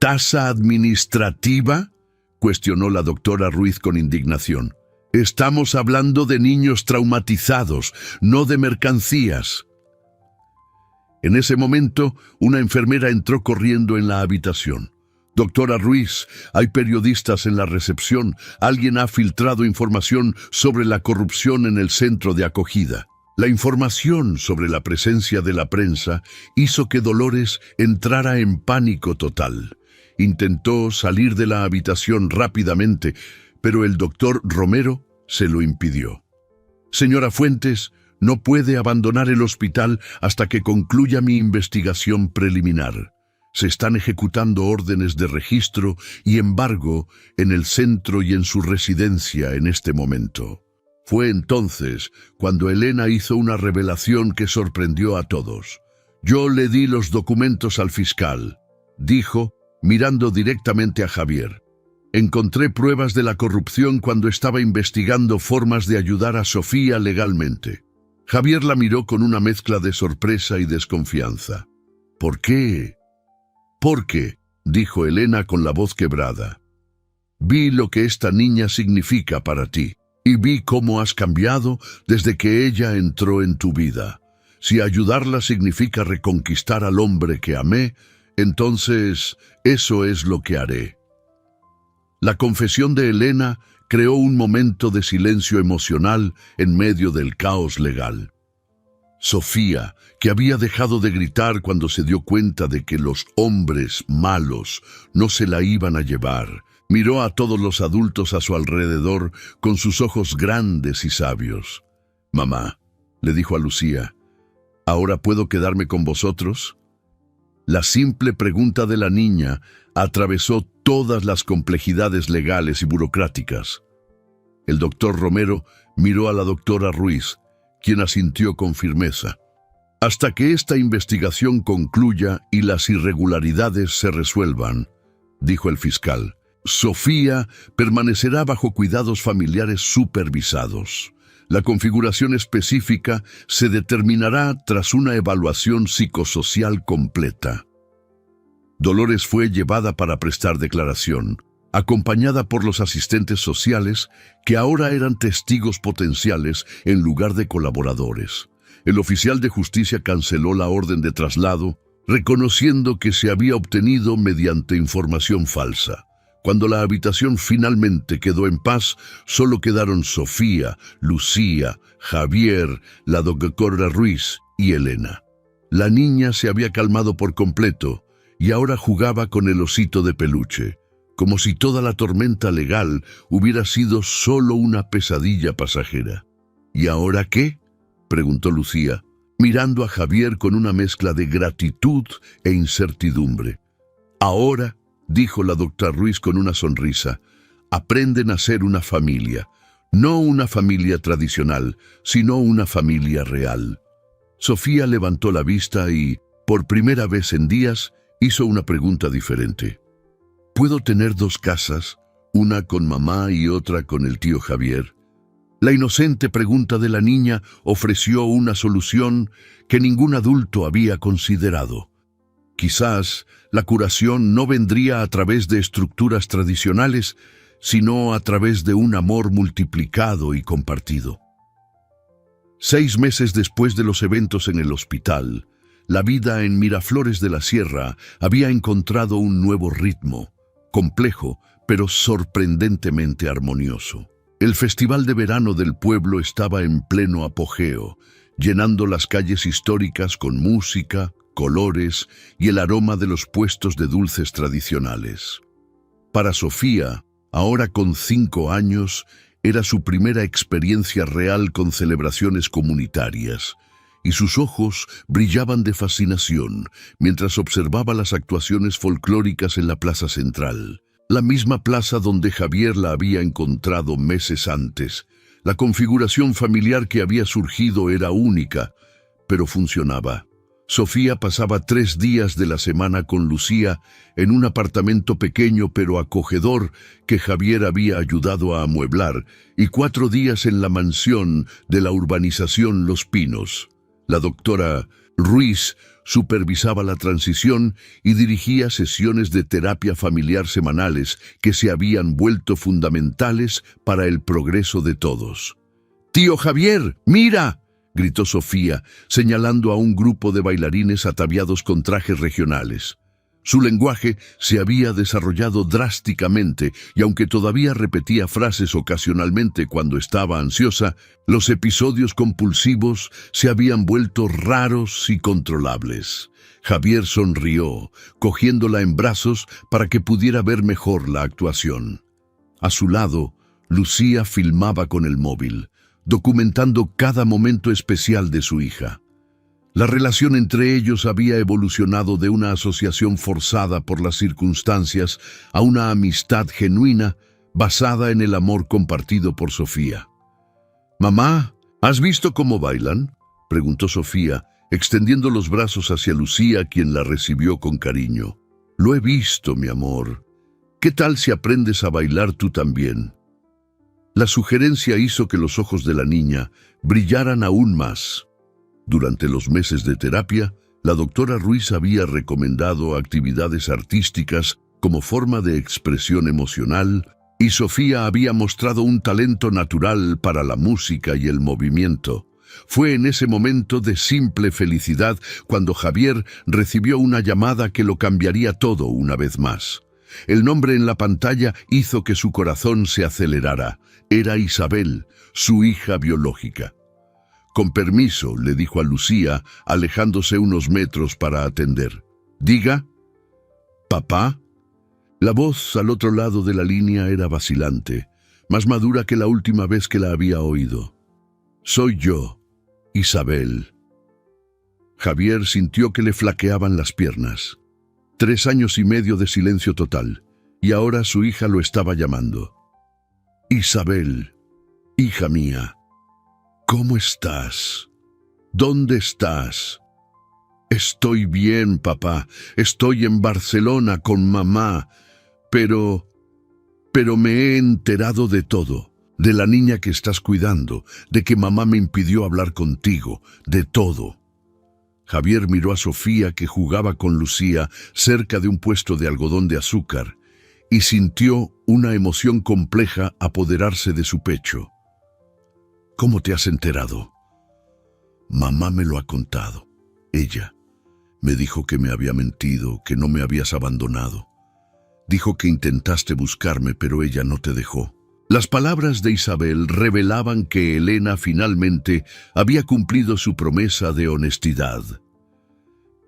«¿Tasa administrativa?», cuestionó la doctora Ruiz con indignación. «Estamos hablando de niños traumatizados, no de mercancías». En ese momento, una enfermera entró corriendo en la habitación. «Doctora Ruiz, hay periodistas en la recepción. Alguien ha filtrado información sobre la corrupción en el centro de acogida». La información sobre la presencia de la prensa hizo que Dolores entrara en pánico total. Intentó salir de la habitación rápidamente, pero el doctor Romero se lo impidió. «Señora Fuentes, no puede abandonar el hospital hasta que concluya mi investigación preliminar. Se están ejecutando órdenes de registro y embargo en el centro y en su residencia en este momento». Fue entonces cuando Elena hizo una revelación que sorprendió a todos. «Yo le di los documentos al fiscal», dijo, mirando directamente a Javier. «Encontré pruebas de la corrupción cuando estaba investigando formas de ayudar a Sofía legalmente». Javier la miró con una mezcla de sorpresa y desconfianza. «¿Por qué?». «¿Por qué?», dijo Elena con la voz quebrada. «Vi lo que esta niña significa para ti. Y vi cómo has cambiado desde que ella entró en tu vida. Si ayudarla significa reconquistar al hombre que amé, entonces eso es lo que haré». La confesión de Elena creó un momento de silencio emocional en medio del caos legal. Sofía, que había dejado de gritar cuando se dio cuenta de que los hombres malos no se la iban a llevar, miró a todos los adultos a su alrededor con sus ojos grandes y sabios. «Mamá», le dijo a Lucía, «¿ahora puedo quedarme con vosotros?». La simple pregunta de la niña atravesó todas las complejidades legales y burocráticas. El doctor Romero miró a la doctora Ruiz, quien asintió con firmeza. «Hasta que esta investigación concluya y las irregularidades se resuelvan», dijo el fiscal, «Sofía permanecerá bajo cuidados familiares supervisados. La configuración específica se determinará tras una evaluación psicosocial completa». Dolores fue llevada para prestar declaración, acompañada por los asistentes sociales que ahora eran testigos potenciales en lugar de colaboradores. El oficial de justicia canceló la orden de traslado, reconociendo que se había obtenido mediante información falsa. Cuando la habitación finalmente quedó en paz, solo quedaron Sofía, Lucía, Javier, la doctora Ruiz y Elena. La niña se había calmado por completo y ahora jugaba con el osito de peluche, como si toda la tormenta legal hubiera sido solo una pesadilla pasajera. «¿Y ahora qué?», preguntó Lucía, mirando a Javier con una mezcla de gratitud e incertidumbre. «Ahora», dijo la doctora Ruiz con una sonrisa, «aprenden a ser una familia, no una familia tradicional, sino una familia real». Sofía levantó la vista y, por primera vez en días, hizo una pregunta diferente. «¿Puedo tener 2 casas, una con mamá y otra con el tío Javier?». La inocente pregunta de la niña ofreció una solución que ningún adulto había considerado. Quizás la curación no vendría a través de estructuras tradicionales, sino a través de un amor multiplicado y compartido. 6 meses después de los eventos en el hospital, la vida en Miraflores de la Sierra había encontrado un nuevo ritmo, complejo pero sorprendentemente armonioso. El festival de verano del pueblo estaba en pleno apogeo, llenando las calles históricas con música, colores y el aroma de los puestos de dulces tradicionales. Para Sofía, ahora con 5 años, era su primera experiencia real con celebraciones comunitarias, y sus ojos brillaban de fascinación mientras observaba las actuaciones folclóricas en la plaza central, la misma plaza donde Javier la había encontrado meses antes. La configuración familiar que había surgido era única, pero funcionaba. Sofía pasaba 3 días de la semana con Lucía en un apartamento pequeño pero acogedor que Javier había ayudado a amueblar, y 4 días en la mansión de la urbanización Los Pinos. La doctora Ruiz supervisaba la transición y dirigía sesiones de terapia familiar semanales que se habían vuelto fundamentales para el progreso de todos. «¡Tío Javier, mira!», gritó Sofía, señalando a un grupo de bailarines ataviados con trajes regionales. Su lenguaje se había desarrollado drásticamente y aunque todavía repetía frases ocasionalmente cuando estaba ansiosa, los episodios compulsivos se habían vuelto raros y controlables. Javier sonrió, cogiéndola en brazos para que pudiera ver mejor la actuación. A su lado, Lucía filmaba con el móvil, documentando cada momento especial de su hija. La relación entre ellos había evolucionado de una asociación forzada por las circunstancias a una amistad genuina basada en el amor compartido por Sofía. «Mamá, ¿has visto cómo bailan?», preguntó Sofía, extendiendo los brazos hacia Lucía, quien la recibió con cariño. «Lo he visto, mi amor. ¿Qué tal si aprendes a bailar tú también?». La sugerencia hizo que los ojos de la niña brillaran aún más. Durante los meses de terapia, la doctora Ruiz había recomendado actividades artísticas como forma de expresión emocional, y Sofía había mostrado un talento natural para la música y el movimiento. Fue en ese momento de simple felicidad cuando Javier recibió una llamada que lo cambiaría todo una vez más. El nombre en la pantalla hizo que su corazón se acelerara. Era Isabel, su hija biológica. «Con permiso», le dijo a Lucía, alejándose unos metros para atender. «Diga». «¿Papá?». La voz al otro lado de la línea era vacilante, más madura que la última vez que la había oído. «Soy yo, Isabel». Javier sintió que le flaqueaban las piernas. 3 años y medio de silencio total, y ahora su hija lo estaba llamando. «Isabel, hija mía, ¿cómo estás? ¿Dónde estás?». «Estoy bien, papá. Estoy en Barcelona con mamá. Pero me he enterado de todo. De la niña que estás cuidando, de que mamá me impidió hablar contigo, de todo». Javier miró a Sofía, que jugaba con Lucía cerca de un puesto de algodón de azúcar, y sintió una emoción compleja apoderarse de su pecho. «¿Cómo te has enterado?». «Mamá me lo ha contado. Ella me dijo que me había mentido, que no me habías abandonado. Dijo que intentaste buscarme, pero ella no te dejó». Las palabras de Isabel revelaban que Elena finalmente había cumplido su promesa de honestidad.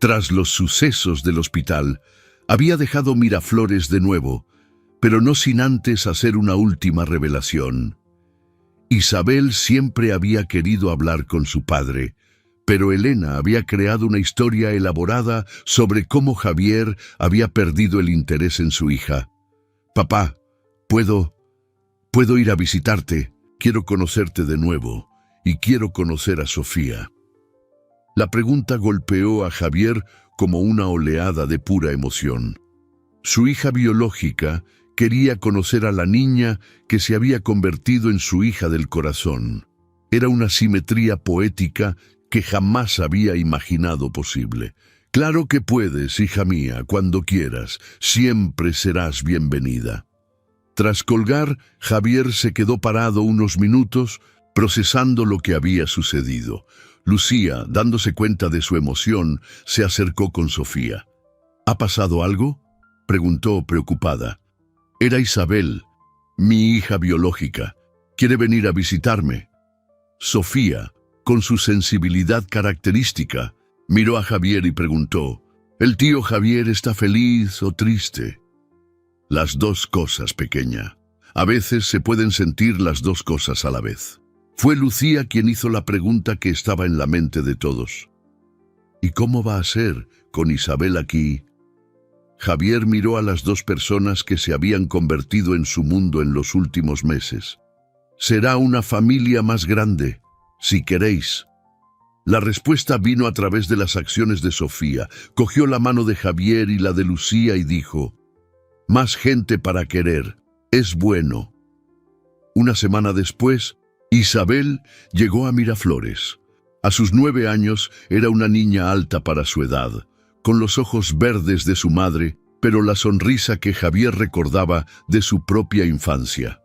Tras los sucesos del hospital, había dejado Miraflores de nuevo, pero no sin antes hacer una última revelación. Isabel siempre había querido hablar con su padre, pero Elena había creado una historia elaborada sobre cómo Javier había perdido el interés en su hija. «Papá, ¿puedo ir a visitarte? Quiero conocerte de nuevo y quiero conocer a Sofía». La pregunta golpeó a Javier como una oleada de pura emoción. Su hija biológica quería conocer a la niña que se había convertido en su hija del corazón. Era una simetría poética que jamás había imaginado posible. «Claro que puedes, hija mía, cuando quieras. Siempre serás bienvenida». Tras colgar, Javier se quedó parado unos minutos, procesando lo que había sucedido. Lucía, dándose cuenta de su emoción, se acercó con Sofía. «¿Ha pasado algo?», preguntó preocupada. Era Isabel, mi hija biológica, Quiere venir a visitarme. Sofía, con su sensibilidad característica, miró a Javier y preguntó, ¿el tío Javier está feliz o triste? Las dos cosas, pequeña. A veces se pueden sentir las dos cosas a la vez. Fue Lucía quien hizo la pregunta que estaba en la mente de todos. ¿Y cómo va a ser con Isabel aquí? Javier miró a las dos personas que se habían convertido en su mundo en los últimos meses. Será una familia más grande, si queréis. La respuesta vino a través de las acciones de Sofía. Cogió la mano de Javier y la de Lucía y dijo, más gente para querer, es bueno. Una semana después, Isabel llegó a Miraflores. A sus 9 años era una niña alta para su edad, con los ojos verdes de su madre, pero la sonrisa que Javier recordaba de su propia infancia.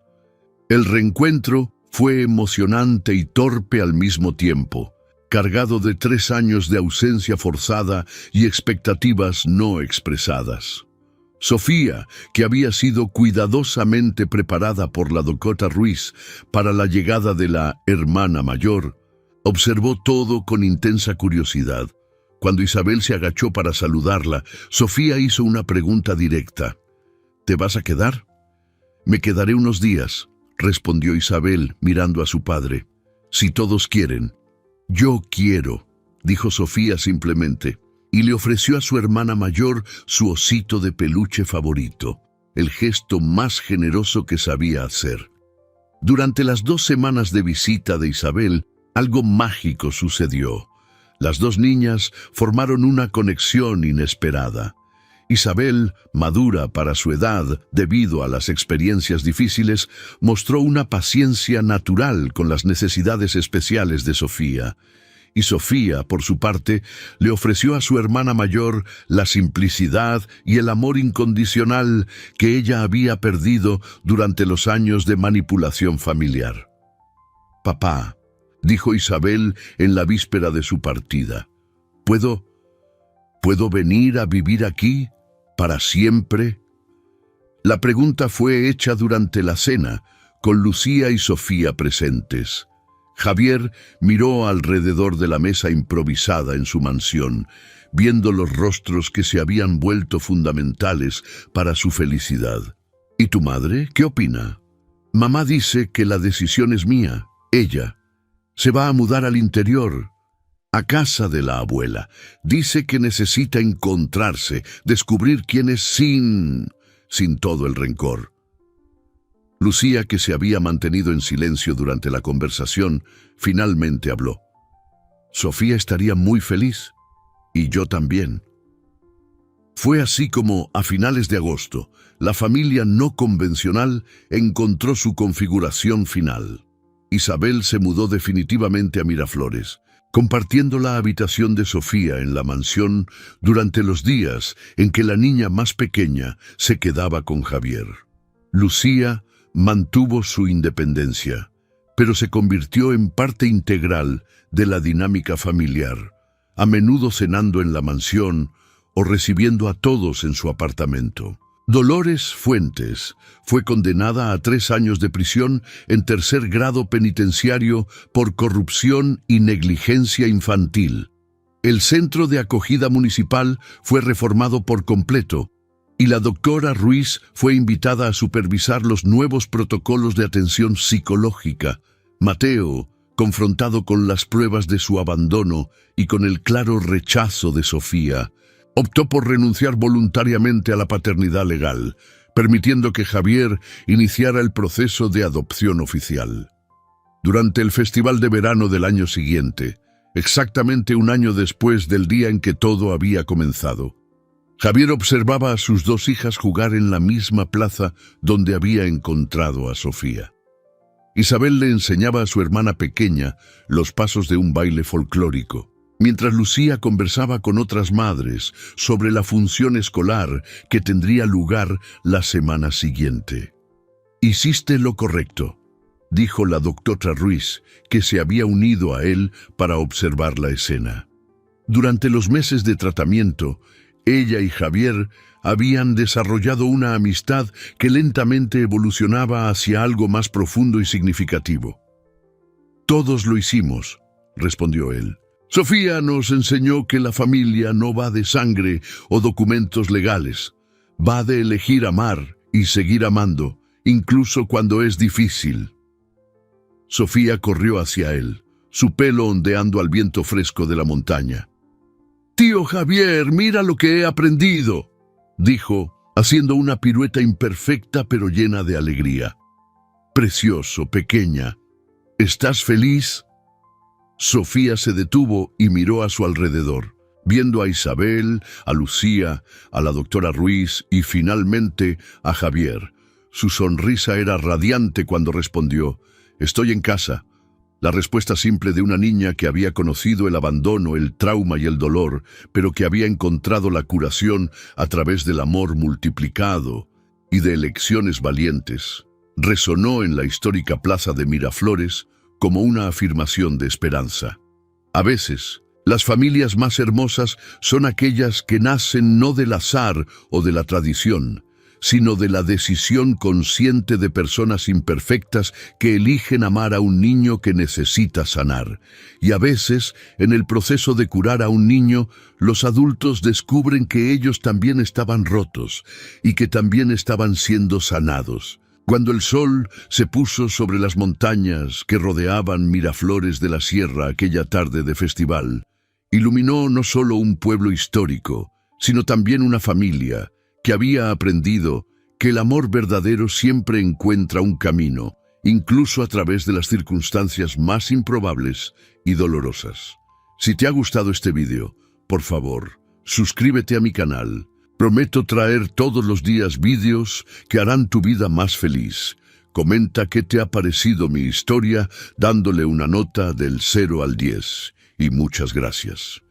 El reencuentro fue emocionante y torpe al mismo tiempo, cargado de 3 años de ausencia forzada y expectativas no expresadas. Sofía, que había sido cuidadosamente preparada por la doctora Ruiz para la llegada de la hermana mayor, observó todo con intensa curiosidad. Cuando Isabel se agachó para saludarla, Sofía hizo una pregunta directa. ¿Te vas a quedar? Me quedaré unos días, respondió Isabel mirando a su padre. Si todos quieren. Yo quiero, dijo Sofía simplemente, y le ofreció a su hermana mayor su osito de peluche favorito, el gesto más generoso que sabía hacer. Durante las 2 semanas de visita de Isabel, algo mágico sucedió. Las dos niñas formaron una conexión inesperada. Isabel, madura para su edad debido a las experiencias difíciles, mostró una paciencia natural con las necesidades especiales de Sofía. Y Sofía, por su parte, le ofreció a su hermana mayor la simplicidad y el amor incondicional que ella había perdido durante los años de manipulación familiar. «Papá», dijo Isabel en la víspera de su partida, ¿Puedo venir a vivir aquí para siempre? La pregunta fue hecha durante la cena, con Lucía y Sofía presentes. Javier miró alrededor de la mesa improvisada en su mansión, viendo los rostros que se habían vuelto fundamentales para su felicidad. ¿Y tu madre? ¿Qué opina? Mamá dice que la decisión es mía. Ella se va a mudar al interior, a casa de la abuela. Dice que necesita encontrarse, descubrir quién es sin todo el rencor. Lucía, que se había mantenido en silencio durante la conversación, finalmente habló. Sofía estaría muy feliz, y yo también. Fue así como, a finales de agosto, la familia no convencional encontró su configuración final. Isabel se mudó definitivamente a Miraflores, compartiendo la habitación de Sofía en la mansión durante los días en que la niña más pequeña se quedaba con Javier. Lucía mantuvo su independencia, pero se convirtió en parte integral de la dinámica familiar, a menudo cenando en la mansión o recibiendo a todos en su apartamento. Dolores Fuentes fue condenada a 3 años de prisión en 3er grado penitenciario por corrupción y negligencia infantil. El centro de acogida municipal fue reformado por completo, y la doctora Ruiz fue invitada a supervisar los nuevos protocolos de atención psicológica. Mateo, confrontado con las pruebas de su abandono y con el claro rechazo de Sofía, optó por renunciar voluntariamente a la paternidad legal, permitiendo que Javier iniciara el proceso de adopción oficial. Durante el festival de verano del año siguiente, exactamente 1 año después del día en que todo había comenzado, Javier observaba a sus 2 hijas jugar en la misma plaza donde había encontrado a Sofía. Isabel le enseñaba a su hermana pequeña los pasos de un baile folclórico, mientras Lucía conversaba con otras madres sobre la función escolar que tendría lugar la semana siguiente. «Hiciste lo correcto», dijo la doctora Ruiz, que se había unido a él para observar la escena. Durante los meses de tratamiento, ella y Javier habían desarrollado una amistad que lentamente evolucionaba hacia algo más profundo y significativo. «Todos lo hicimos», respondió él. «Sofía nos enseñó que la familia no va de sangre o documentos legales, va de elegir amar y seguir amando, incluso cuando es difícil». Sofía corrió hacia él, su pelo ondeando al viento fresco de la montaña. «Tío Javier, mira lo que he aprendido», dijo, haciendo una pirueta imperfecta pero llena de alegría. «Precioso, pequeña. ¿Estás feliz?» Sofía se detuvo y miró a su alrededor, viendo a Isabel, a Lucía, a la doctora Ruiz y finalmente a Javier. Su sonrisa era radiante cuando respondió: «Estoy en casa». La respuesta simple de una niña que había conocido el abandono, el trauma y el dolor, pero que había encontrado la curación a través del amor multiplicado y de elecciones valientes, resonó en la histórica plaza de Miraflores como una afirmación de esperanza. A veces, las familias más hermosas son aquellas que nacen no del azar o de la tradición, sino de la decisión consciente de personas imperfectas que eligen amar a un niño que necesita sanar. Y a veces, en el proceso de curar a un niño, los adultos descubren que ellos también estaban rotos y que también estaban siendo sanados. Cuando el sol se puso sobre las montañas que rodeaban Miraflores de la Sierra aquella tarde de festival, iluminó no solo un pueblo histórico, sino también una familia que había aprendido que el amor verdadero siempre encuentra un camino, incluso a través de las circunstancias más improbables y dolorosas. Si te ha gustado este vídeo, por favor, suscríbete a mi canal. Prometo traer todos los días vídeos que harán tu vida más feliz. Comenta qué te ha parecido mi historia dándole una nota del 0 al 10. Y muchas gracias.